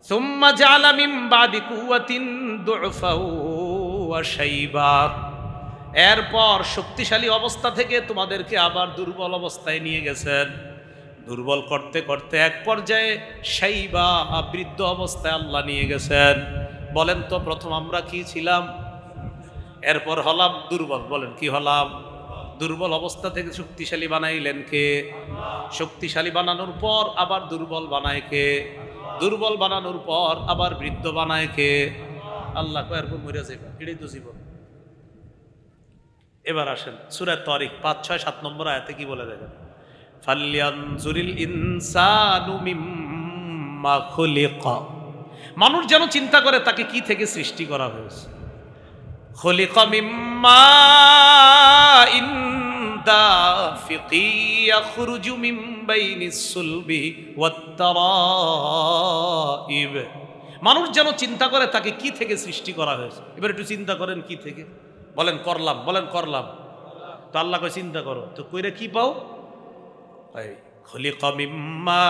সুম্মা জাআলা মিন বাদি কুওয়াতিন দু'ফা ওয়া শাইবা। এরপর শক্তিশালী অবস্থা থেকে তোমাদেরকে আবার দুর্বল অবস্থায় নিয়ে গেছেন। দুর্বল করতে করতে এক পর্যায়ে শাইবা বৃদ্ধ অবস্থায় আল্লাহ নিয়ে গেছেন। বলেন তো প্রথম আমরা কি ছিলাম? এরপর হলাম দুর্বল। বলেন কি হলাম? দুর্বল অবস্থা থেকে শক্তিশালী বানাইলেন কে? শক্তিশালী বানানোর পর আবার দুর্বল বানায় কে? দুর্বল বানানোর পর আবার বৃদ্ধ বানায় কে? আল্লাহ। এরপর মরে যাবে, এটাই তো জীবন। এবার আসেন সূরা তারিক ৫, ৬, ৭ নম্বর আয়াতে কি বলে দেখেন। ফালয়ানজুরিল ইনসানু মিম্মা খুলিকা। মানুষ যেন চিন্তা করে তাকে কি থেকে সৃষ্টি করা হয়েছে। খুলিকা মিম্মা ইন দাফিকি ইয়াখরুজু মিন বাইনিস সুলবি ওয়াত তারাইব। মানুষ যেন চিন্তা করে তাকে কি থেকে সৃষ্টি করা হয়েছে। এবার একটু চিন্তা করেন কি থেকে। বলেন করলাম, বলেন করলাম। তো আল্লাহ কয় চিন্তা করো, তো কইরা কি পাও? খুলিকা মিম্মা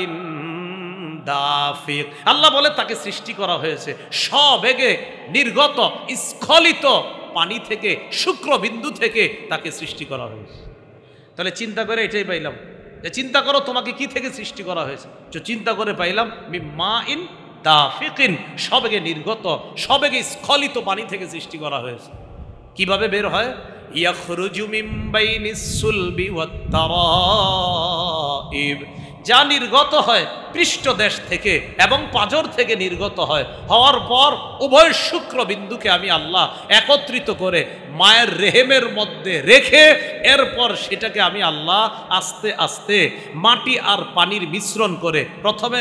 ইন দাফিক। আল্লাহ বলে তাকে সৃষ্টি করা হয়েছে সবেগে নির্গত স্খলিত পানি থেকে, শুক্রবিন্দু থেকে তাকে সৃষ্টি করা হয়েছে। তাহলে চিন্তা করে এটাই পাইলাম যে চিন্তা করো তোমাকে কি থেকে সৃষ্টি করা হয়েছে। তো চিন্তা করে পাইলাম মিম্মা ইন দাফিকিন, সবেগে নির্গত, সবেগে স্খলিত পানি থেকে সৃষ্টি করা হয়েছে। কিভাবে বের হয়? ইয়াখরুজু মিন বাইনিস সুলবি ওয়াত তারাইব। যা নির্গত হয় পৃষ্ঠদেশ থেকে এবং পাঁজর থেকে নির্গত হয়, হওয়ার পর উভয় শুক্রবিন্দুকে আমি আল্লাহ একত্রিত করে মায়ের রেহেমের মধ্যে রেখে এরপর সেটাকে আমি আল্লাহ আস্তে আস্তে মাটি আর পানির মিশ্রণ করে, প্রথমে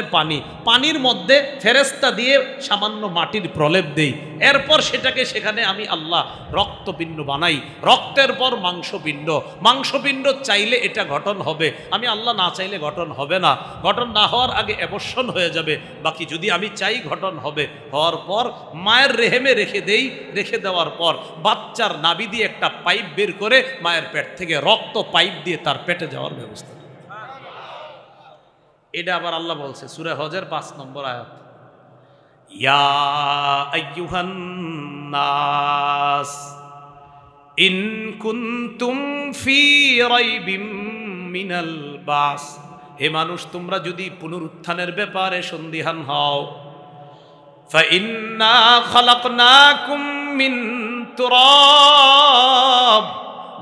পানির মধ্যে ফেরেশতা দিয়ে সামান্য মাটির প্রলেপ দেই, এরপর সেটাকে সেখানে আমি আল্লাহ রক্তপিণ্ড বানাই, রক্তের পর মাংসপিণ্ড, মাংসপিণ্ড চাইলে এটা গঠন হবে, আমি আল্লাহ না চাইলে গঠন হবে না, গঠন না হওয়ার আগে অ্যাবর্শন হয়ে যাবে, বাকি যদি আমি চাই গঠন হবে। হওয়ার পর মায়ের রেহেমে রেখে দেই, রেখে দেওয়ার পর বাচ্চার নাভি দিয়ে একটা পাইপ বের করে মায়ের পেট থেকে রক্ত পাইপ দিয়ে তার পেটে যাওয়ার ব্যবস্থা। এটা আবার আল্লাহ বলছে সূরা হজের ৫ নম্বর আয়াত, ইয়া আইয়ুহান নাস ইন কুনতুম ফি রাইবিম মিনাল বাস। হে মানুষ, তোমরা যদি পুনরুত্থানের ব্যাপারে সন্দিহান হও, ফাইন্না খালাকনাকুম মিন তুরাব,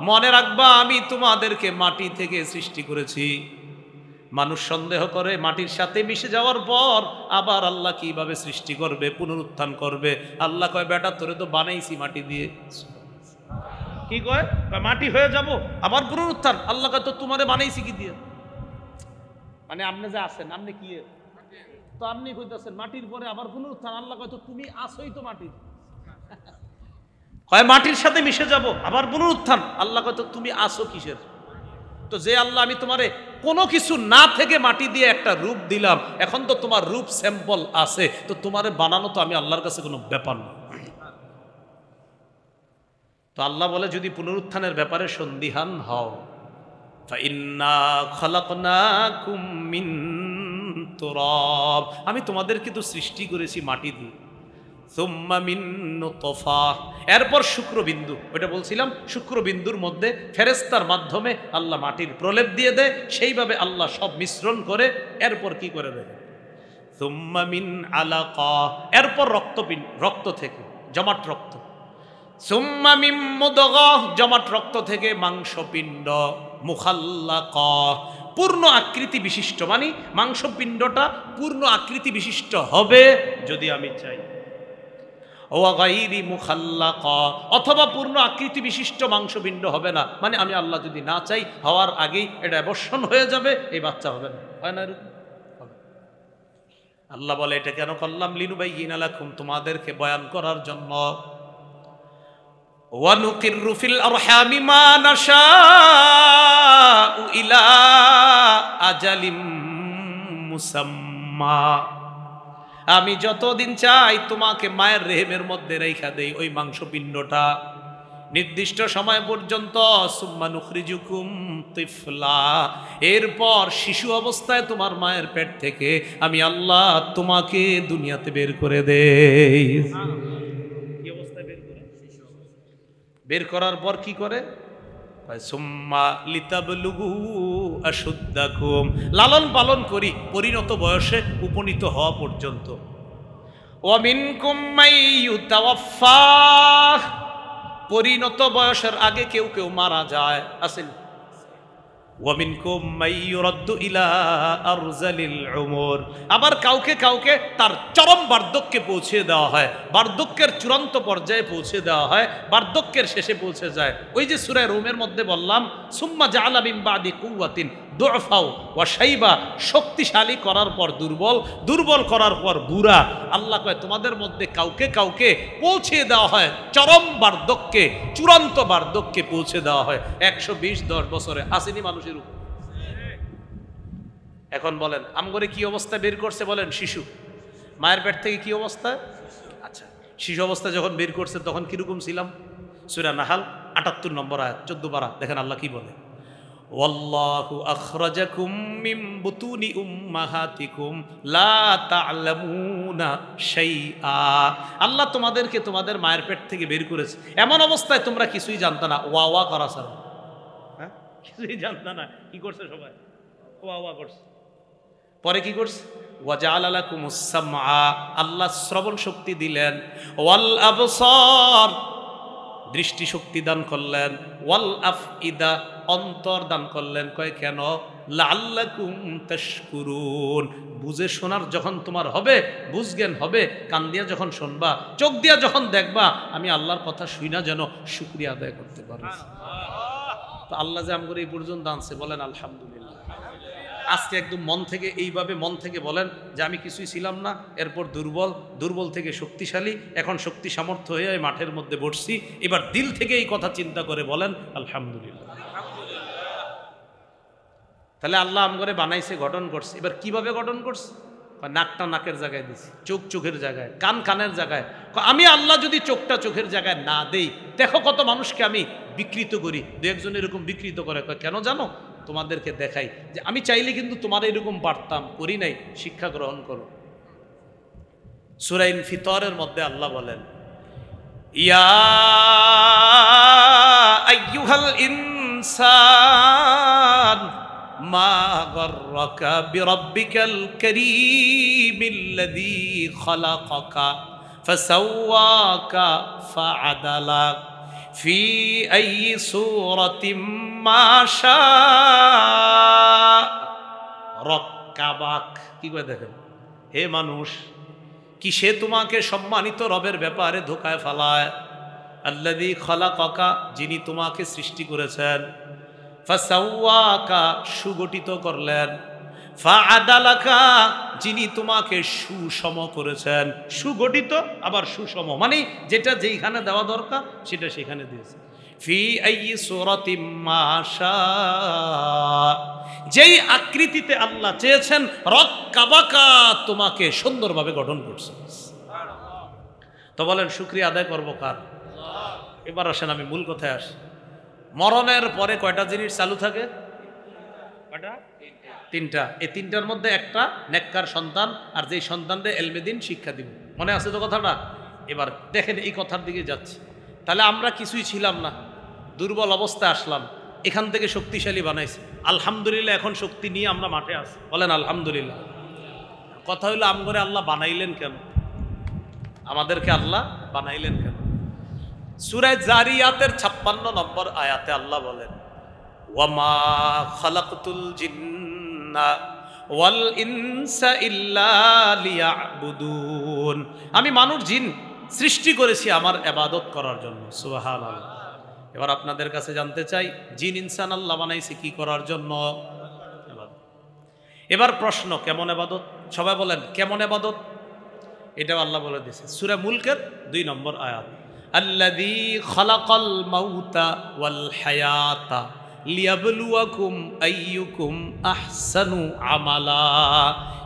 মনে রাখবা আমি তোমাদেরকে মাটি থেকে সৃষ্টি করেছি। মানুষ সন্দেহ করে মাটির সাথে মিশে যাওয়ার পর আবার আল্লাহ কিভাবে সৃষ্টি করবে, পুনরুত্থান করবে। আল্লাহ কয় বেটা তোরে তো বানাইছি মাটি দিয়ে। কি কয়? মাটি হয়ে যাব আবার পুনরুত্থান। আল্লাহ কয় তো তোমারে বানাইছি কি দিয়ে? মানে আপনি যে আছেন আপনি কি তো আপনি কইতাছেন মাটির পরে আবার পুনরুত্থান। আল্লাহ কয় তো তুমি আসোই তো মাটির। কয় মাটির সাথে মিশে যাব আবার পুনরুত্থান। আল্লাহ কয় তো তুমি আসো কিসের? তো যে আল্লাহ আমি তোমারে কোনো কিছু না থেকে মাটি দিয়ে একটা রূপ দিলাম, এখন তো তোমার রূপ স্যাম্পল আছে, তো তোমারে বানানো তো আমি আল্লাহর কাছে কোনো ব্যাপার না। তো আল্লাহ বলে যদি পুনরুত্থানের ব্যাপারে সন্দিহান হও, ফাইন্না খালাকনাকুম মিন তুরাব, আমি তোমাদেরকে তো সৃষ্টি করেছি মাটি দিয়ে, সুম্মা মিন নুতফা, এরপর শুক্রবিন্দু, ওইটা বলছিলাম শুক্রবিন্দুর মধ্যে ফেরেশতার মাধ্যমে আল্লাহ মাটির প্রলেপ দিয়ে দেয়, সেইভাবে আল্লাহ সব মিশ্রণ করে এরপর কি করে দেয়, সুম্মা মিন আলাকা, এরপর রক্ত থেকে জমাট রক্ত, সুম্মা মিন মুদগাহ, জমাট রক্ত থেকে মাংসপিণ্ড, মুখাল্লাকা, পূর্ণ আকৃতি বিশিষ্ট, মানে মাংসপিণ্ডটা পূর্ণ আকৃতি বিশিষ্ট হবে যদি আমি চাই, ওয়া গায়রি মুখাল্লাকা, অথবা পূর্ণ আকৃতি বিশিষ্ট মাংসপিণ্ড হবে না, মানে আমি আল্লাহ যদি না চাই হওয়ার আগেই এটা অবসান হয়ে যাবে, এই বাচ্চা হবে না, হয় না এরকম? আল্লাহ বলে এটা কেন করলাম? লিনুবাইয়িনা লাকুম, তোমাদেরকে বয়ান করার জন্য। ওয়ানুকিররু ফিল আরহামি মা নাশাউ ইলা আজালিম মুসাম্মা, আমি যতদিন চাই তোমাকে মায়ের রেহেমের মধ্যে রেখা দেই ওই মাংসপিণ্ডটা নির্দিষ্ট সময় পর্যন্ত, সুম্মা নুখরিজুকুম তিফলা, এরপর শিশু অবস্থায় তোমার মায়ের পেট থেকে আমি আল্লাহ তোমাকে দুনিয়াতে বের করে দেই। বের করার পর কি করে? সুম্মা লিতাবলুগু আশুদ্দাকুম, লালন পালন করি পরিণত বয়সে উপনীত হওয়া পর্যন্ত। ওয়া মিনকুম মাইয়ুতাওয়াফা, পরিণত বয়সের আগে কেউ কেউ মারা যায়, আসেন। ওয়া মিনকুম মাইয়ুরাদ্দু ইলা আরজালিল উমর, আবার কাউকে কাউকে তার চরম বার্ধক্যে পৌঁছে দেওয়া হয়, বার্ধক্যের চূড়ান্ত পর্যায়ে পৌঁছে দেওয়া হয়, বার্ধক্যের শেষে পৌঁছে যায়। ওই যে সূরা রুমের মধ্যে বললাম, সুম্মা জাআলা মিন বাদি কুওয়াতিন দুআফাও ওয়া শাইবা, শক্তিশালী করার পর দুর্বল, দুর্বল করার পর বুড়া। আল্লাহ কয় তোমাদের মধ্যে কাউকে কাউকে পৌঁছে দেওয়া হয় চরম বার্ধক্যে, চূড়ান্ত বার্ধক্যে পৌঁছে দেওয়া হয়। 120-10 বছরে আসেনি মানুষের উপর। এখন বলেন আমগরে কি অবস্থা বের করছে? বলেন শিশু মায়ের পেট থেকে কি অবস্থা? আচ্ছা, শিশু অবস্থা যখন বের করছে তখন কিরকম ছিলাম? সূরা নাহাল 78 নম্বর আয়াত, 14 পারা, দেখেন আল্লাহ কি বলে। ওয়াল্লাহু আখরাজাকুম মিন বুতুনি উম্মাহাতিকুম লা তা'লামুনা শাইআ, আল্লাহ তোমাদেরকে তোমাদের মায়ের পেট থেকে বের করেছে এমন অবস্থায় তোমরা কিছুই জানতা না। ওয়া ওয়া করা ছাড়া, হ্যাঁ, কিছুই জানতা না। কি করছে সবাই? ওয়া ওয়া করছে। পরে কি করছে? ওয়া জাআলা লাকুমুস সামআ, আল্লাহ শ্রবণ শক্তি দিলেন, ওয়াল আবসার, দৃষ্টি শক্তি দান করলেন, ওয়াল আফইদা, অন্তর দান করলেন। কয় কেন? লাআল্লাকুম তাশকুরুন, বুঝে শোনার যখন তোমার হবে, বুঝজ্ঞান হবে, কান দিয়া যখন শুনবা, চোখ দিয়া যখন দেখবা, আমি আল্লাহর কথা শুইনা যেন শুকরিয়া আদায় করতে পারো। তো আল্লাহ যে আমগরে এই পর্যন্ত আনছে, বলেন আলহামদুলিল্লাহ। আজকে একদম মন থেকে, এইভাবে মন থেকে বলেন যে আমি কিছুই ছিলাম না, এরপর দুর্বল, দুর্বল থেকে শক্তিশালী, এখন শক্তি সামর্থ্য হয়ে মাঠের মধ্যে বসছি। এবার দিল থেকে এই কথা চিন্তা করে বলেন আলহামদুলিল্লাহ। তাহলে আল্লাহ আমগরে বানাইছে, গঠন করছে। এবার কিভাবে গঠন করছে? নাকটা নাকের জায়গায় দিছি, চোখ চোখের জায়গায়, কান কানের জায়গায়। আমি আল্লাহ যদি চোখটা চোখের জায়গায় না দেই, দেখো কত মানুষকে আমি বিকৃত করি। দু একজন এরকম বিকৃত করে। কেন জানো? তোমাদেরকে দেখাই যে আমি চাইলে কিন্তু তোমার এরকম পারতাম, করি নাই, শিক্ষা গ্রহণ করো। সূরা ইনফিতরের মধ্যে আল্লাহ বলেন, ইয়া আইয়ুহাল ইনসান মা গররাকা বিরাব্বিকাল কারীমিল্লাযী খালাকাকা ফাসাওয়াকা ফাআদালাক ফি আইয়ি সূরাতিম মা শাআ রাক্কাবাক। কি করে দেখেন, হে মানুষ, কি সে তোমাকে সম্মানিত রবের ব্যাপারে ধোকায় ফেলায়? আল্লাযী খালাকাকা, যিনি তোমাকে সৃষ্টি করেছেন, ফাসাওয়াকা, সুগঠিত করলেন, ফাআদালাকা, যিনি তোমাকে সুষম করেছেন। সুগঠিত আবার সুষম, মানে যেটা যেখানে দেওয়া দরকার সেটা সেখানে দিয়েছে। ফি আইয়ি সূরাতিম মা শাআ, যেই আকৃতিতে আল্লাহ চেয়েছেন, রাক্কাবাকা, তোমাকে সুন্দরভাবে গঠন করছেন। তো বলেন শুকরিয়া আদায় করবো কার? এবার আসেন আমি মূল কথায় আসি। মরণের পরে কয়টা জিনিস চালু থাকে? কয়টা? 3টা। এই 3টার মধ্যে একটা নেককার সন্তান, আর যেই সন্তানদের এলমেদিন শিক্ষা দিব। মনে আছে তো কথাটা? এবার দেখেন এই কথার দিকে যাচ্ছে। তাহলে আমরা কিছুই ছিলাম না, দুর্বল অবস্থায় আসলাম, এখান থেকে শক্তিশালী বানাইছে। আলহামদুলিল্লাহ, এখন শক্তি নিয়ে আমরা মাঠে আছি, বলেন আলহামদুলিল্লাহ। কথা হইলো আমগরে আল্লাহ বানাইলেন কেন? আমাদেরকে আল্লাহ বানাইলেন কেন? সূরা জারিয়াতের 56 নম্বর আয়াতে আল্লাহ বলেন, ওয়ামা খালাকতুল জিন্না ওয়াল ইনসা ইল্লা লিয়াবুদুন, আমি মানুষ জিন সৃষ্টি করেছি আমার ইবাদত করার জন্য। সুবহানাল্লাহ। এবার আপনাদের কাছে জানতে চাই, জিন ইনসান আল্লাহ বানাইছে কি করার জন্য? এবার প্রশ্ন, কেমন ইবাদত? সবাই বলেন কেমন ইবাদত? এটাও আল্লাহ বলে দিয়েছে সূরা মুলকের 2 নম্বর আয়াত, আল্লাযী খালাকাল মাউতা ওয়াল হায়াতা লিয়াবলুয়াকুম আইয়ুকুম আহসানু আমালা,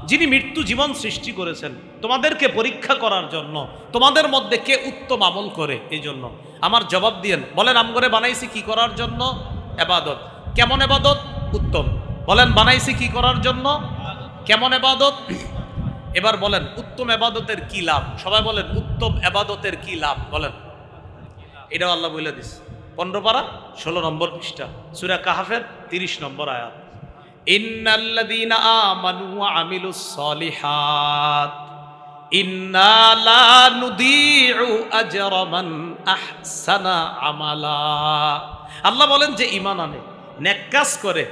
যিনি মৃত্যু জীবন সৃষ্টি করেছেন তোমাদেরকে পরীক্ষা করার জন্য, তোমাদের মধ্যে কে উত্তম আমল করে। এই জন্য আমার জবাব দিয়েন, বলেন আমগরে বানাইছি কি করার জন্য? ইবাদত। কেমন ইবাদত? উত্তম। বলেন বানাইছি কি করার জন্য? কেমন ইবাদত? এবার বলেন উত্তম ইবাদতের কি লাভ? সবাই বলেন উত্তম ইবাদতের কি লাভ? বলেন। এটাও আল্লাহ বলে দিছে। 15 পারা 16 নম্বর পৃষ্ঠা, সূরা কাহফের 30 নম্বর আয়াত। ইন্নাল্লাযীনা আমানু ওয়া আমিলুস সলিহাত ইন্না লা নুদিউ আজরা মান আহসানা আমালা। আল্লাহ বলেন যে ঈমান আনে, নেক কাজ করে,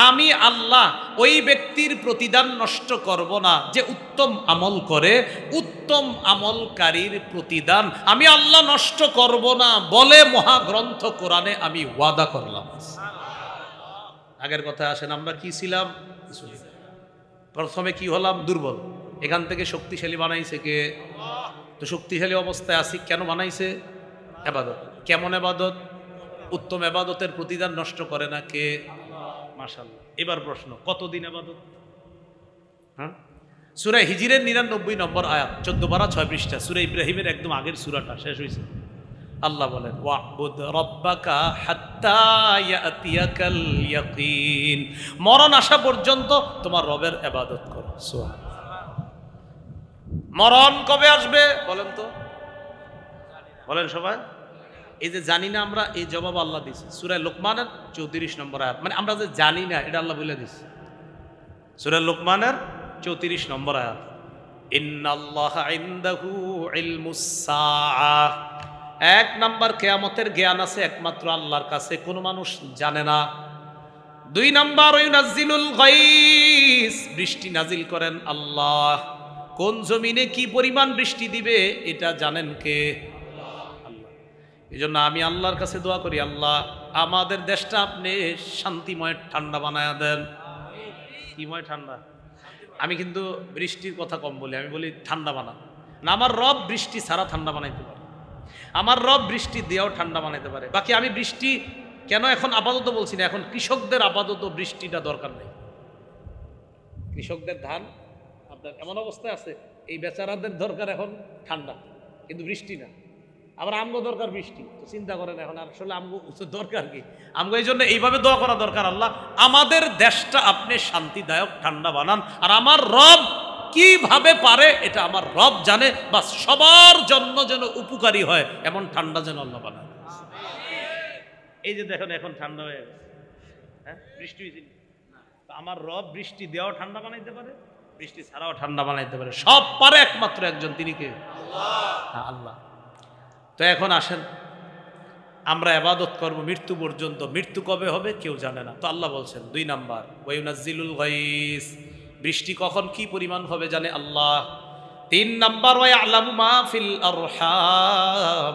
আমি আল্লাহ ওই ব্যক্তির প্রতিদান নষ্ট করব না যে উত্তম আমল করে। উত্তম আমলকারীর প্রতিদান আমি আল্লাহ নষ্ট করব না বলে মহাগ্রন্থ কোরআনে আমি ওয়াদা করলাম। আগের কথায় আসেন, আমরা কি ছিলাম? প্রথমে কি হলাম? দুর্বল। এখান থেকে শক্তিশালী বানাইছে কে? তো শক্তিশালী অবস্থায় আছি কেন বানাইছে? ইবাদত। কেমন ইবাদত? উত্তম ইবাদতের প্রতিদান নষ্ট করে না কে? মাশাআল্লাহ। এবার প্রশ্ন, কতদিন ইবাদত? হ্যাঁ, সূরা হিজরের 99 নম্বর আয়াত, 14 পারা 6 পৃষ্ঠা, সূরা ইব্রাহিমের একদম আগের সূরাটা শেষ হয়েছে। আল্লাহ বলেন ওয়াবুদ রাব্বাকা হাত্তা ইয়াতিয়াকাল ইয়াকিন, মরণ আসা পর্যন্ত তোমার রবের ইবাদত করো। সুবহানাল্লাহ। মরণ কবে আসবে বলেন তো? বলেন সবাই। এই যে জানি না আমরা, এই জবাব আল্লাহ দিয়েছে সূরা লোকমানের 34 নম্বর আয়াত। মানে আমরা যে জানি না এটা আল্লাহ বলে দিয়েছে সূরা লোকমানের 34 নম্বর আয়াত। ইন্নাল্লাহা ইনদাহু ইলমুস সাআহ, 1 নাম্বার কিয়ামতের জ্ঞান আছে একমাত্র আল্লাহর কাছে, কোনো মানুষ জানে না। 2 নাম্বার ইউনাজ্জিলুল গায়স, বৃষ্টি নাজিল করেন আল্লাহ। কোন জমিনে কি পরিমাণ বৃষ্টি দিবে এটা জানেন কে? এই জন্য আমি আল্লাহর কাছে দোয়া করি, আল্লাহ আমাদের দেশটা আপনি শান্তিময় ঠান্ডা বানায় দেন। কিময় ঠান্ডা? আমি কিন্তু বৃষ্টির কথা কম বলি, আমি বলি ঠান্ডা বানান না। আমার রব বৃষ্টি ছাড়া ঠান্ডা বানাইতে পারে, আমার রব বৃষ্টি দিয়েও ঠান্ডা বানাইতে পারে। বাকি আমি বৃষ্টি কেন এখন আপাতত বলছি না, এখন কৃষকদের আপাতত বৃষ্টিটা দরকার নেই। কৃষকদের ধান আপনার এমন অবস্থায় আছে, এই বেচারাদের দরকার এখন ঠান্ডা, কিন্তু বৃষ্টি না। আবার আমগো দরকার বৃষ্টি। তো চিন্তা করেন এখন আসলে আমগো দরকার কি? আমগো এই জন্য এইভাবে দোয়া করা দরকার, আল্লাহ আমাদের দেশটা আপনি শান্তিদায়ক ঠান্ডা বানান। আর আমার রব কিভাবে পারে এটা আমার রব জানে, বাস সবার জন্য যেন উপকারী হয় এমন ঠান্ডা যেন আল্লাহ বানান। এই যে দেখেন এখন ঠান্ডা হয়ে গেছে, হ্যাঁ বৃষ্টি হয়েছিল, আমার রব বৃষ্টি দেওয়াও ঠান্ডা বানাইতে পারে, বৃষ্টি ছাড়াও ঠান্ডা বানাইতে পারে, সব পারে একমাত্র একজন, তিনি কে? আল্লাহ। আল্লাহ। তো এখন আসেন আমরা ইবাদত করব মৃত্যু পর্যন্ত। মৃত্যু কবে হবে কেউ জানে না। তো আল্লাহ বলছেন 2 নাম্বার ওয়ায়ুনাজ্জিলুল গায়স, বৃষ্টি কখন কি পরিমাণ হবে জানে আল্লাহ। 3 নাম্বার ওয়ায়ালামু মা ফিল আরহাম,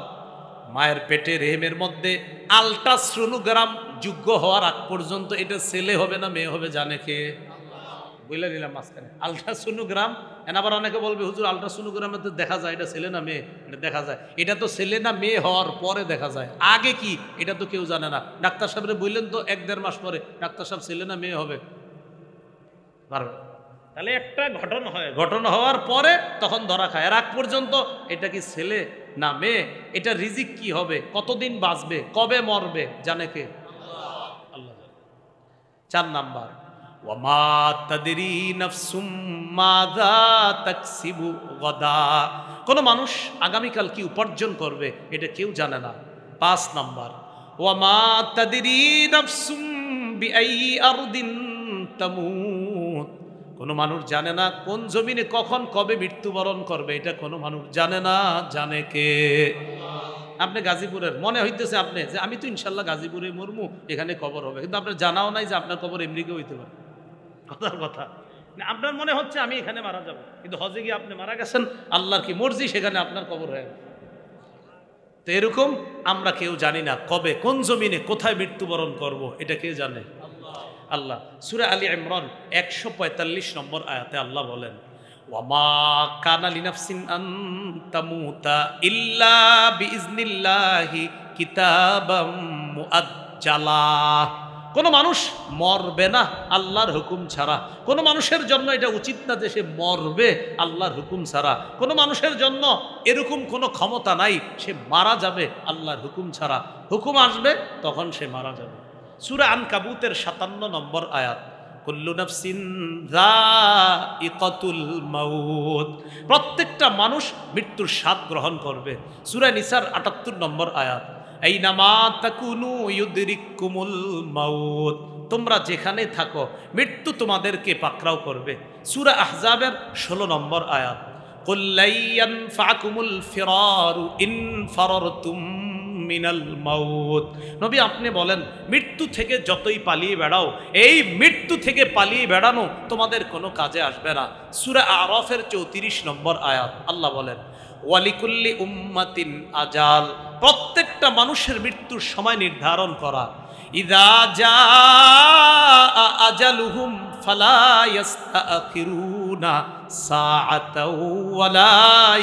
মায়ের পেটে রেহেমের মধ্যে আল্ট্রাসোনোগ্রাম যোগ্য হওয়ার আগ পর্যন্ত এটা ছেলে হবে না মেয়ে হবে জানে কে? বলে দিলাম মাঝখানে আল্ট্রাসোনোগ্রাম। আবার অনেকে বলবে হুজুর আল্ট্রাসোনোগ্রামে তো দেখা যায় এটা ছেলে না মেয়ে। এটা দেখা যায়, এটা তো ছেলে না মেয়ে হওয়ার পরে দেখা যায়, আগে কি এটা তো কেউ জানে না। ডাক্তার সাহেবরে বললেন তো 1-1.5 মাস পরে ডাক্তার সাহেব ছেলে না মেয়ে হবে পারবে। তাহলে একটা ঘটনা হয়, ঘটনা হওয়ার পরে তখন ধরা খায়। আর আগ পর্যন্ত এটা কি ছেলে না মেয়ে, এটা রিজিক কি হবে, কতদিন বাঁচবে, কবে মরবে জানে কে? আল্লাহ। 4 নাম্বার ওয়ামা তাদরি নাফসুম মাযা তাকসিবু গাদা, কোন মানুষ আগামীকাল কি উপার্জন করবে এটা কেউ জানে না। 5 নাম্বার ওয়ামা তাদরি নাফসুম বিআই আরদিন তামুত, কোন মানুষ জানে না কোন জমিনে কখন কবে মৃত্যুবরণ করবে, এটা কোনো মানুষ জানে না, জানে কে? আপনি গাজীপুরের মনে হইতেছে আপনি যে আমি তো ইনশাল্লাহ গাজীপুরে মরমু, এখানে কবর হবে, কিন্তু আপনার জানাও নাই যে আপনার কবর এমনিকে হইতে পারে। কথার কথা, আপনার মনে হচ্ছে আমি এখানে মারা যাব, কিন্তু হজে গিয়ে আপনি মারা গেছেন, আল্লাহর কি মর্জি সেখানে আপনার কবর হয়ে গেছে। তো এরকম আমরা কেউ জানি না কবে কোন জমিনে কোথায় মৃত্যুবরণ করব, এটা কে জানে? আল্লাহ। সূরা আলী ইমরান 145 নম্বর আয়াতে আল্লাহ বলেন ওয়ামা কানা লিনাফসিন আন তামুতা ইল্লা বিইজনিল্লাহি কিতাবাম মুআজ্জালা, কোনো মানুষ মরবে না আল্লাহর হুকুম ছাড়া। কোনো মানুষের জন্য এটা উচিত না যে সে মরবে আল্লাহর হুকুম ছাড়া। কোনো মানুষের জন্য এরকম কোনো ক্ষমতা নাই সে মারা যাবে আল্লাহর হুকুম ছাড়া। হুকুম আসবে তখন সে মারা যাবে। সূরা আনকাবুতের 57 নম্বর আয়াত কুল্লু নাফসিন যায়িকাতুল মাউত, প্রত্যেকটা মানুষ মৃত্যুর স্বাদ গ্রহণ করবে। সূরা নিসার 78 নম্বর আয়াত আইনামা তাকুনু ইউদরিকুমুল মাউত, তোমরা যেখানে থাকো মৃত্যু তোমাদেরকে পাকড়াও করবে। সূরা আহজাবের 16 নম্বর আয়াত। কুল লাইয়ানফাকুমুল ফিরারু ইন ফারারতুম মিনাল মাউত, নবী আপনি বলেন মৃত্যু থেকে যতই পালিয়ে বেড়াও, এই মৃত্যু থেকে পালিয়ে বেড়ানো তোমাদের কোনো কাজে আসবে না। সূরা আরাফের 34 নম্বর আয়াত আল্লাহ বলেন ওয়ালিকুল্লি উম্মাতিন আজাল, প্রত্যেকটা মানুষের মৃত্যুর সময় নির্ধারণ করা। ইযা জাআ আজালুহুম ফালা ইস্তাখিরুনা সাআতাও ওয়ালা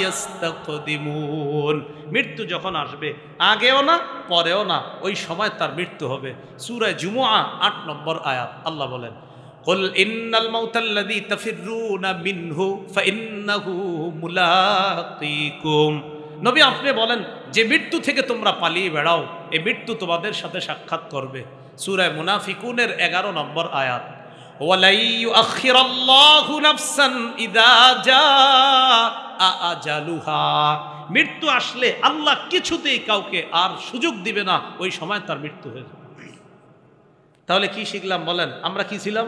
ইস্তাকদিমুন, মৃত্যু যখন আসবে আগেও না পরেও না, ওই সময় তার মৃত্যু হবে। সূরা জুমুআ 8 নম্বর আয়াত আল্লাহ বলেন কুল ইন্নাল মাউতাল্লাযী তাফিররুনা মিনহু ফাইন্নাহু মুলাকীকুম, নবী আপনি বলেন যে মৃত্যু থেকে তোমরা পালিয়ে বেড়াও, এই মৃত্যু তোমাদের সাথে সাক্ষাৎ করবে। সূরা মুনাফিকুনের 11 নম্বর আয়াত ওয়ালাই ইউআখিরাল্লাহু নাফসান ইযা জাআ আজালুহা, মৃত্যু আসলে আল্লাহ কিছুতেই কাউকে আর সুযোগ দিবে না, ওই সময় তার মৃত্যু হয়ে যাবে। তাহলে কি শিখলাম বলেন? আমরা কি ছিলাম?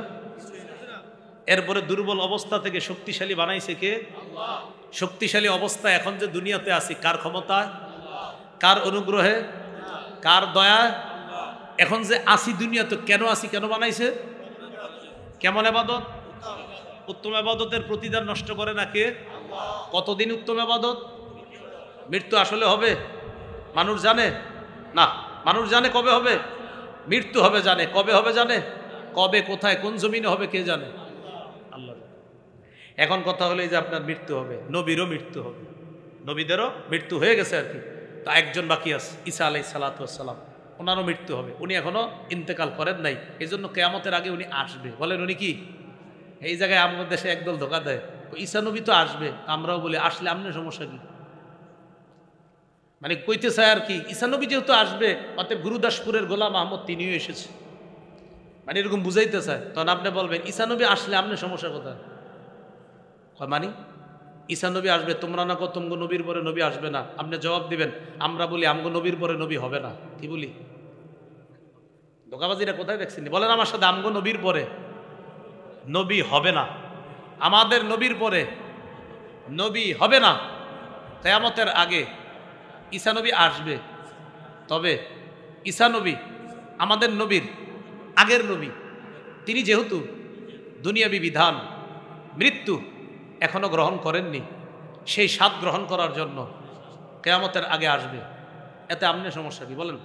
এরপরে দুর্বল অবস্থা থেকে শক্তিশালী বানাইছে কে? আল্লাহ। শক্তিশালী অবস্থা এখন যে দুনিয়াতে আছি কার ক্ষমতায়? কার অনুগ্রহে? কার দয়ায়? এখন যে আসি দুনিয়াতে কেন আসি, কেন বানাইছে? কেমন ইবাদত? উত্তম ইবাদতের প্রতিদান নষ্ট করে না কে? কতদিন উত্তম ইবাদত? মৃত্যু আসলে হবে? মানুষ জানে না। মানুষ জানে কবে হবে? মৃত্যু হবে জানে, কবে হবে জানে? কবে, কোথায়, কোন জমিনে হবে কে জানে? আল্লাহ। এখন কথা হলো যে আপনার মৃত্যু হবে, নবীরও মৃত্যু হবে, নবীদেরও মৃত্যু হয়ে গেছে আর কি। তা একজন বাকি আছে, ঈসা আলাইহিস সালাতু ওয়াস সালাম, ওনারও মৃত্যু হবে। উনি এখনো ইন্তেকাল করেন নাই, এই জন্য কিয়ামতের আগে উনি আসবে। বলেন উনি কি? এই জায়গায় আমাদের দেশে একদল ধোকা দেয়, ঈসা নবী তো আসবে, আমরাও বলি আসলে আপনার সমস্যা কি? মানে কইতে চায় আর কি, ঈসা নবী যেহেতু আসবে অতএব গুরুদাসপুরের গোলাম আহমদ তিনিও এসেছে, মানে এরকম বুঝাইতে চায়। তখন আপনি বলবেন ঈসা নবী আসলে আপনার সমস্যা কোথায়? মানে ঈসা নবী আসবে, তোমরা না কো তোমগো নবীর পরে নবী আসবে না। আপনি জবাব দিবেন আমরা বলি আমগো নবীর পরে নবী হবে না। কি বলি? ধোকাবাজিরা কোথায় দেখছেন? বলেন আমার সাথে, আমগো নবীর পরে নবী হবে না, আমাদের নবীর পরে নবী হবে না। কিয়ামতের আগে ঈসা নবী আসবে, তবে ঈসা নবী আমাদের নবীর আগের নবী, তিনি যেহেতু দুনিয়াবী বিধান মৃত্যু এখনো গ্রহণ করেননি, সেই স্বাদ গ্রহণ করার জন্য কিয়ামতের আগে আসবে। এতে আপনার সমস্যা কি বলেন?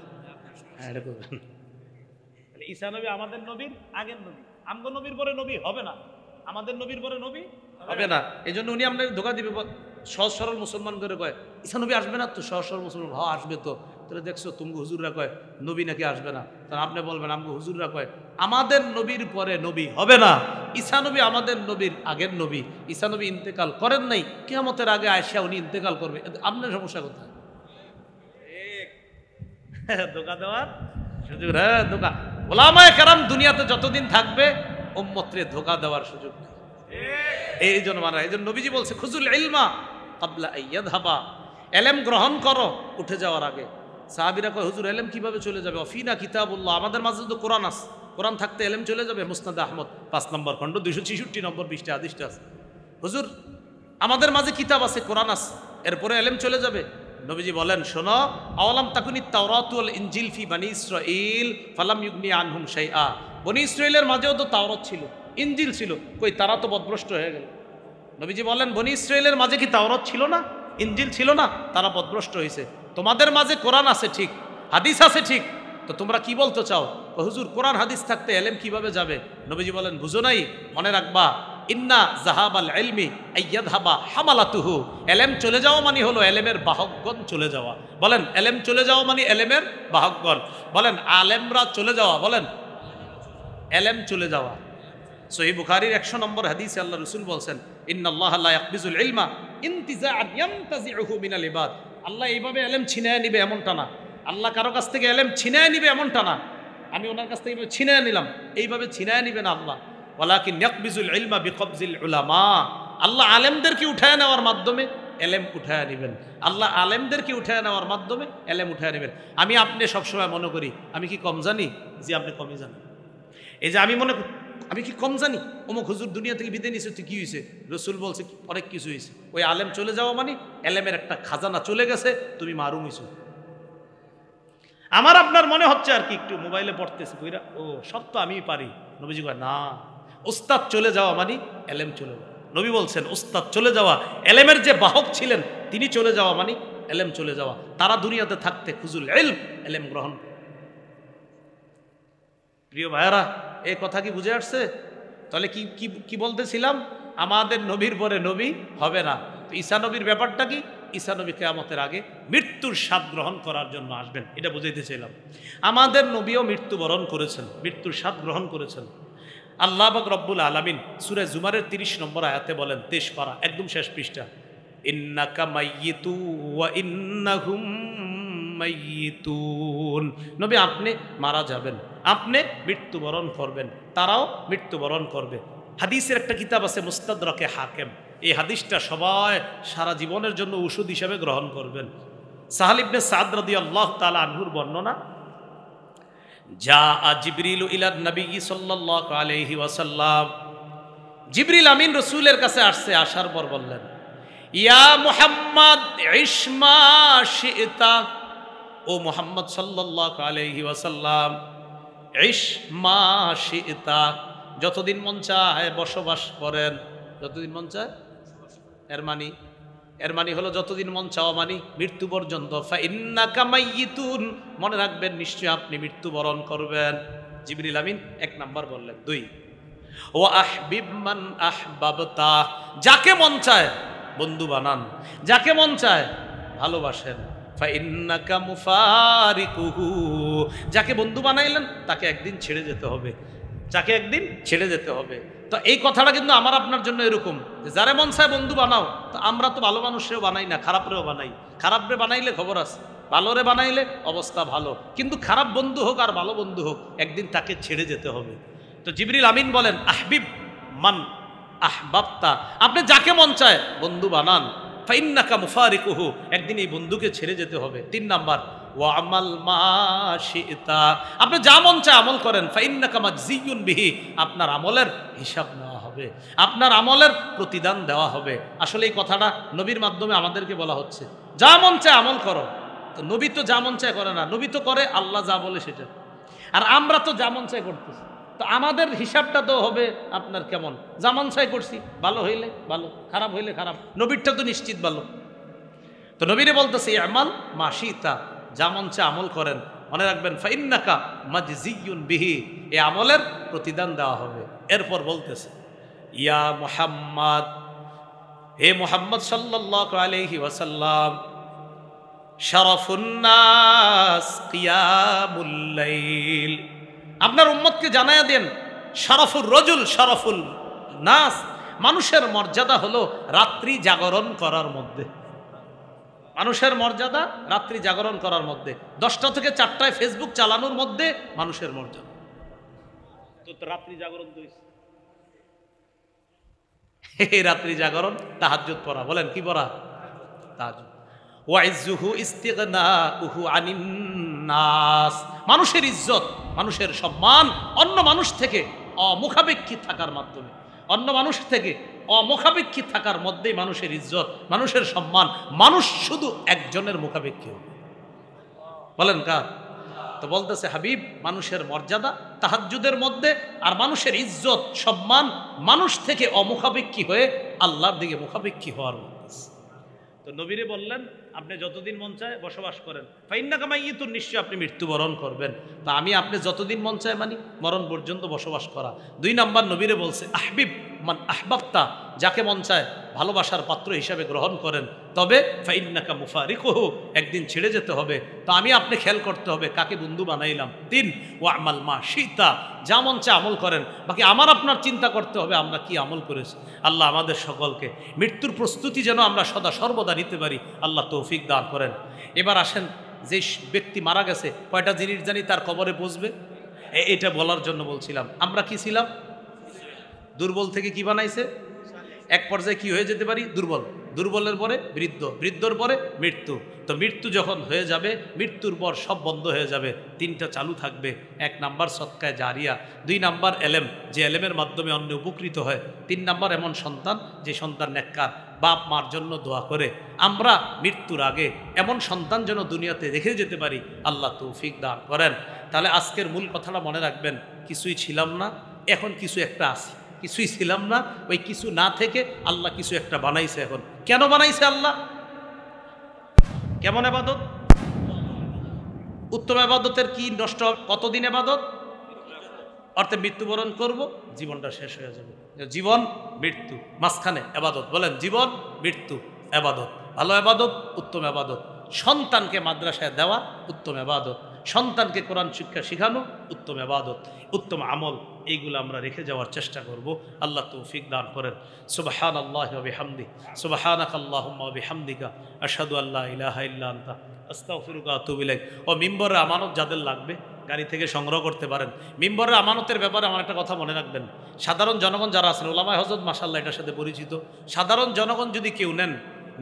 হ্যাঁ, এটা করবেন। ঈসা নবী আমাদের নবীর আগের নবী, আমগো নবীর পরে নবী হবে না, আমাদের নবীর পরে নবী হবে না। এই জন্য উনি আপনার ধোকা দিবে। সহজ সরল মুসলমান করে কয় ঈসা নবী আসবে না, তো সহজ সরল মুসলমান হ্যাঁ আসবে। তো তাহলে দেখছো তুমি হুজুররা কয় নবী নাকি আসবে না, তাহলে আপনি বলবেন আমগো হুজুররা কয় আমাদের নবীর পরে নবী হবে না। ঈসা নবী আমাদের নবীর আগের নবী, ঈসা নবী ইন্তেকাল করেন নাই, কিয়ামতের আগে আয়েশা উনি ইন্তেকাল করবে। আপনার সমস্যা কোথায়? ধোকা দেওয়ার সুযোগ, হ্যাঁ ধোকা। ওলামায়ে কেরাম দুনিয়াতে যতদিন থাকবে উম্মতরে ধোকা দেওয়ার সুযোগ নেই। এই জন্য মানা, এই জন্য নবীজি বলছে খুজুল ইলমা ক্বাবলা আইয়াযহাবা, ইলম গ্রহণ করো উঠে যাওয়ার আগে। সাহাবীরা কয় হুজুর ইলম কিভাবে চলে যাবে? অফিনা কিতাবুল্লাহ, আমাদের মাঝে তো কোরআন আছে, কোরআন থাকতে ইলম চলে যাবে? মুসনাদ আহমদ 5 নম্বর খণ্ড 266 নম্বর পৃষ্ঠা হাদিসটা আছে। হুজুর আমাদের মাঝে কিতাব আছে, কোরআন আছে, এরপরে ইলম চলে যাবে? নবীজি বলেন শোনো, আওয়ালাম তাকুনি তাওরাত ওয়াল ইনজিল ফি বনি ইসরাঈল ফালাম ইউগনি আনহুম শাইআ, বনি ইসরাঈলের মাঝেও তো তাওরাত ছিল, ইনজিল ছিল, কই তারা তো বদভ্রষ্ট হয়ে গেল। নবীজি বলেন বনি ইসরাঈলের মাঝে কি তাওরাত ছিল না, ইনজিল ছিল না? তারা বদভ্রষ্ট হয়েছে। তোমাদের মাঝে কোরআন আছে ঠিক, হাদিস আছে ঠিক, তো তোমরা কি বলতে চাও? হুজুর কোরআন হাদিস থাকতে ইলম কিভাবে যাবে? নবীজি বলেন বুঝো নাই, মনে রাখবা ইন্না জাহাবাল ইলমি আইয়াযহাবা হামালাতুহু, ইলম চলে যাওয়া মানে হলো ইলমের বাহকগণ চলে যাওয়া। বলেন ইলম চলে যাওয়া মানে ইলমের বাহকগণ। বলেন আলেমরা চলে যাওয়া, বলেন ইলম চলে যাওয়া। সহিহ বুখারীর 100 নম্বর হাদিসে আল্লাহ রাসূল বলেন ইন্নাল্লাহা লা ইয়াকবিজুল ইলমা ইনতিজাআন ইয়ানতাজিউহু মিনাল ইবাদ, আল্লাহ এইভাবে ইলম ছিনায় নিবে এমনটা না, আল্লাহ কারো কাছ থেকে ইলম ছিনায় নিবে এমনটা না, আমি ওনার কাছ থেকে ছিনায় নিলাম এইভাবে ছিনায় নিবে না আল্লাহ। ওয়ালাকিন ইয়াকবিজুল ইলমা বিকবজিল উলামা, আল্লাহ আলেমদেরকে উঠায় নেওয়ার মাধ্যমে এলেম উঠায় নেবেন। আল্লাহ আলেমদেরকে উঠায় নেওয়ার মাধ্যমে এলেম উঠায় নেবেন। আমি আপনি সবসময় মনে করি আমি কি কম জানি? যে আপনি কমই জানেন। এই যে আমি মনে করি আমি কি কম জানি, অমুক হুজুর দুনিয়া থেকে বিদায় নিয়েছে, তুই কি হয়েছে? রসুল বলছে অনেক কিছু হয়েছে। ওই আলেম চলে যাওয়া মানে এলেমের একটা খাজানা চলে গেছে, তুমি মারুম হয়েছো। আমার আপনার মনে হচ্ছে আর কি একটু মোবাইলে পড়তেছে কইরা, ও সব তো আমিই পারি। নবীজি কয় না, উস্তাদ চলে যাওয়া মানে এলেম চলে যাওয়া। নবী বলছেন উস্তাদ চলে যাওয়া, এলেমের যে বাহক ছিলেন তিনি চলে যাওয়া মানে এলেম চলে যাওয়া। তারা দুনিয়াতে থাকতে খুজুল ইলম, এলেম গ্রহণ। প্রিয় ভাইয়েরা, এই কথা কি বুঝে আসছে? তাহলে কি কি কি বলতেছিলাম? আমাদের নবীর পরে নবী হবে না। তো ঈসা নবীর ব্যাপারটা কি? ঈসা নবী কিয়ামতের আগে মৃত্যুর স্বাদ গ্রহণ করার জন্য আসবেন, এটা বুঝাইতে চাইলাম। আমাদের নবীও মৃত্যুবরণ করেছেন, মৃত্যুর স্বাদ গ্রহণ করেছেন। আল্লাহ পাক রব্বুল আলামিন সূরা জুমারের 30 নম্বর আয়াতে বলেন, 23 পারা একদম শেষ পৃষ্ঠা, ইন্নাকা মাইয়িতু ওয়া ইন্নাহুম মাইয়িতুন। নবী আপনি মারা যাবেন, আপনি মৃত্যুবরণ করবেন, তারাও মৃত্যুবরণ করবে। হাদিসের একটা কিতাব আছে মুস্তাদরাকে হাকিম, এই হাদিসটা সবাই সারা জীবনের জন্য ওষুধ হিসেবে গ্রহণ করবেন। সাহাল ইবনে সাদ রাদিয়াল্লাহু তাআলা আনহুর বর্ণনা, যা জিবরিল ইলা নবী সাল্লাল্লাহু আলাইহি ওয়াসাল্লাম, জিবরিল আমিন রাসূলের কাছে আসছে, আসার পর বললেন, ইয়া মুহাম্মদ ইসমা শিতা, ও মুহাম্মদ সাল্লাল্লাহু আলাইহি ওয়াসাল্লাম, ইসমা শিতা, যতদিন মন চায় বসবাস করেন, যতদিন মন চায়। এর মানি হলো যতদিন মন চাওয়া মানি মৃত্যু পর্যন্ত। ফাইন্নাকা মাইয়িতুন, মনে রাখবেন নিশ্চয় আপনি মৃত্যুবরণ করবেন। জিবরিল আমিন 1 নাম্বার বললেন। 2, ও আহবিব মান আহবাবতা, যাকে মন চায় বন্ধু বানান, যাকে মন চায় ভালোবাসেন। ফাইন্নাকা মুফারিকুহু, যাকে বন্ধু বানাইলেন তাকে একদিন ছেড়ে যেতে হবে, যাকে একদিন ছেড়ে যেতে হবে। তো এই কথাটা কিন্তু আমার আপনার জন্য এরকম যে যারে মন চায় বন্ধু বানাও। তো আমরা তো ভালো মানুষরেও বানাই না, খারাপরেও বানাই। খারাপরে বানাইলে খবর আছে, ভালোরে বানাইলে অবস্থা ভালো। কিন্তু খারাপ বন্ধু হোক আর ভালো বন্ধু হোক, একদিন তাকে ছেড়ে যেতে হবে। তো জিবরিল আমিন বলেন, আহবিব মান আহবাবতা, আপনি যাকে মন চায় বন্ধু বানান। ফাইন্নাকা মুফারিকুহু, একদিন এই বন্ধুকে ছেড়ে যেতে হবে। 3 নাম্বার, ওয়া আমাল মা শিতা, আপনি যা মন চায় আমল করেন। ফাইন্নাকা মাজজিয়ুন বিহি, আপনার আমলের হিসাব নেওয়া হবে, আপনার আমলের প্রতিদান দেওয়া হবে। আসলে এই কথাটা নবীর মাধ্যমে আমাদেরকে বলা হচ্ছে, যা মন চায় আমল করো। তো নবী তো যা মন চায় করে না, নবী তো করে আল্লাহ যা বলে সেটা। আর আমরা তো যা মন চায় করতেছি। তো আমাদের হিসাবটা তো হবে আপনার কেমন, যা মন চায় করছি, ভালো হইলে ভালো, খারাপ হইলে খারাপ। নবীরটা তো নিশ্চিত ভালো। তো নবীরে বলতেছে আমাল মাশিতা, যা মন চায় আমল করেন। মনে রাখবেন ফাইন্নাকা মাজজিয়ুন বিহি, এই আমলের প্রতিদান দেওয়া হবে। এরপর বলতেছে, ইয়া মুহাম্মদ, হে মুহাম্মদ সাল্লাল্লাহু আলাইহি ওয়াসাল্লাম, শারাফুন নাস কিয়ামুল লাইল, আপনার উম্মতকে জানায়া দেন, শারাফুর রজুল শারাফুল নাস, মানুষের মর্যাদা হলো রাত্রি জাগরণ করার মধ্যে। মানুষের মর্যাদা রাত্রি জাগরণ করার মধ্যে, 10টা থেকে 4টায় ফেসবুক চালানোর মধ্যে মানুষের মর্যাদা। তো রাত্রি জাগরণ তো এই রাত্রি জাগরণ, তাহাজ্জুদ পড়া, বলেন কি পড়া? তাহাজ্জুদ। ওয়াইজুহু ইস্তিগনাউহু আনিন নাস, মানুষের ইজ্জত, মানুষের সম্মান অন্য মানুষ থেকে অমুখাপেক্ষী থাকার মাধ্যমে, অন্য মানুষ থেকে অমুখাপেক্ষী থাকার মধ্যেই মানুষের ইজ্জত, মানুষের সম্মান। মানুষ শুধু একজনের মুখাপেক্ষী হবে, বলেন কার? তো বলতেছে হাবিব, মানুষের মর্যাদা তাহাজ্জুদের মধ্যে, আর মানুষের ইজ্জত সম্মান মানুষ থেকে অমুখাপেক্ষী হয়ে আল্লাহর দিকে মুখাপেক্ষী হওয়ার মধ্যে। তো নবীরে বললেন আপনি যতদিন মন চায় বসবাস করেন। ফাইন্নাকা মাইয়িতুন, নিশ্চয় আপনি মৃত্যুবরণ করবেন। তা আমি আপনি যতদিন মন চায় মানি মরণ পর্যন্ত বসবাস করা। 2 নাম্বার নবীরে বলছে আহবিব মান আহবাবতা, যাকে মন চায় ভালোবাসার পাত্র হিসাবে গ্রহণ করেন। তবে ফাইন্নাকা মুফারিকুহু, একদিন ছেড়ে যেতে হবে। তো আমি আপনি খেয়াল করতে হবে কাকে বন্ধু বানাইলাম। 3, ওয়া আমাল মা শিতা, যা মন চায় আমল করেন। বাকি আমার আপনার চিন্তা করতে হবে আমরা কি আমল করেছি। আল্লাহ আমাদের সকলকে মৃত্যুর প্রস্তুতি যেন আমরা সদা সর্বদা নিতে পারি, আল্লাহ তৌফিক দান করেন। এবার আসেন, যে ব্যক্তি মারা গেছে কয়টা জিনিস জানি তার কবরে পৌঁছবে, এটা বলার জন্য বলছিলাম। আমরা কি ছিলাম? দুর্বল থেকে কি বানাইছে? এক পর্যায়ে কি হয়ে যেতে পারি? দুর্বল। দুর্বলের পরে বৃদ্ধ, বৃদ্ধর পরে মৃত্যু। তো মৃত্যু যখন হয়ে যাবে, মৃত্যুর পর সব বন্ধ হয়ে যাবে, তিনটা চালু থাকবে। 1 নাম্বার সদকায়ে জারিয়া, 2 নাম্বার এলেম, যে এলেমের মাধ্যমে অন্য উপকৃত হয়, 3 নাম্বার এমন সন্তান যে সন্তান নেককার, বাপ মার জন্য দোয়া করে। আমরা মৃত্যুর আগে এমন সন্তান যেন দুনিয়াতে রেখে যেতে পারি, আল্লাহ তৌফিক দান করেন। তাহলে আজকের মূল কথাটা মনে রাখবেন, কিছুই ছিলাম না, এখন কিছু একটা আছে। কিছুই ছিলাম না, ওই কিছু না থেকে আল্লাহ কিছু একটা বানাইছে। এখন কেন বানাইছে আল্লাহ? কেমন ইবাদত? উত্তম ইবাদতের কি নষ্ট হবে? কতদিন ইবাদত? অর্থাৎ মৃত্যুবরণ করব, জীবনটা শেষ হয়ে যাবে। জীবন মৃত্যু, মাঝখানে ইবাদত। বলেন জীবন মৃত্যু ইবাদত। ভালো ইবাদত, উত্তম ইবাদত। সন্তানকে মাদ্রাসায় দেওয়া উত্তম ইবাদত, সন্তানকে কোরআন শিক্ষা শেখানো উত্তম ইবাদত, উত্তম আমল। এইগুলো আমরা রেখে যাওয়ার চেষ্টা করব। আল্লাহ তৌফিক দান করেন। সুবহানাল্লাহি ওয়া বিহামদিহি, সুবহানাকাল্লাহুম্মা ওয়া বিহামদিকা, আশহাদু আল্লা ইলাহা ইল্লা আনতা, আস্তাগফিরুকা ওয়া আতুবু ইলাইক। ও মিম্বরের আমানত যাদের লাগবে গাড়ি থেকে সংগ্রহ করতে পারেন। মিম্বরের আমানতের ব্যাপারে আমার একটা কথা মনে রাখবেন, সাধারণ জনগণ যারা আছেন, ওলামায়ে হযরত মাশাআল্লাহ এটার সাথে পরিচিত, সাধারণ জনগণ যদি কেউ নেন,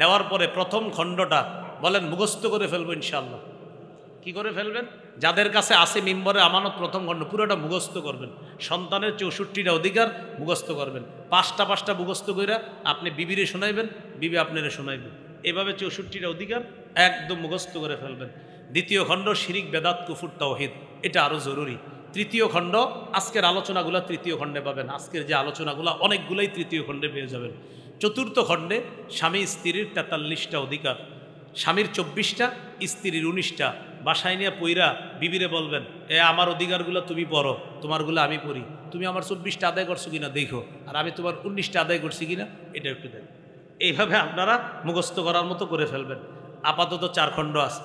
নেওয়ার পরে প্রথম খণ্ডটা বলেন মুখস্থ করে ফেলবো ইনশাআল্লাহ। কি করে ফেলবেন? যাদের কাছে আছে মিম্বরের আমানত প্রথম খণ্ড, পুরোটা মুখস্থ করবেন। সন্তানের 64টা অধিকার মুখস্থ করবেন। 5টা মুখস্থ কইরা আপনি বিবিরে শোনাইবেন, বিবি আপনারে শোনাইবেন। এভাবে 64টা অধিকার একদম মুখস্থ করে ফেলবেন। দ্বিতীয় খণ্ড শিরিক বেদাত কুফর তাওহীদ, এটা আরও জরুরি। তৃতীয় খণ্ড, আজকের আলোচনাগুলো তৃতীয় খণ্ডে পাবেন। আজকের যে আলোচনাগুলো অনেকগুলোই তৃতীয় খণ্ডে পেয়ে যাবেন। চতুর্থ খণ্ডে স্বামী স্ত্রীর 43টা অধিকার, স্বামীর 24টা, স্ত্রীর 19টা। বাসায় নিয়ে পইরা বিবিরে বলবেন, আমার অধিকারগুলো তুমি পড়ো, তোমারগুলো আমি পড়ি, তুমি আমার 24টা আদায় করছো কিনা দেখো, আর আমি তোমার 19টা আদায় করছি কিনা এটা একটু দেখো। এইভাবে আপনারা মুখস্থ করার মতো করে ফেলবেন। আপাতত 4 খণ্ড আছে।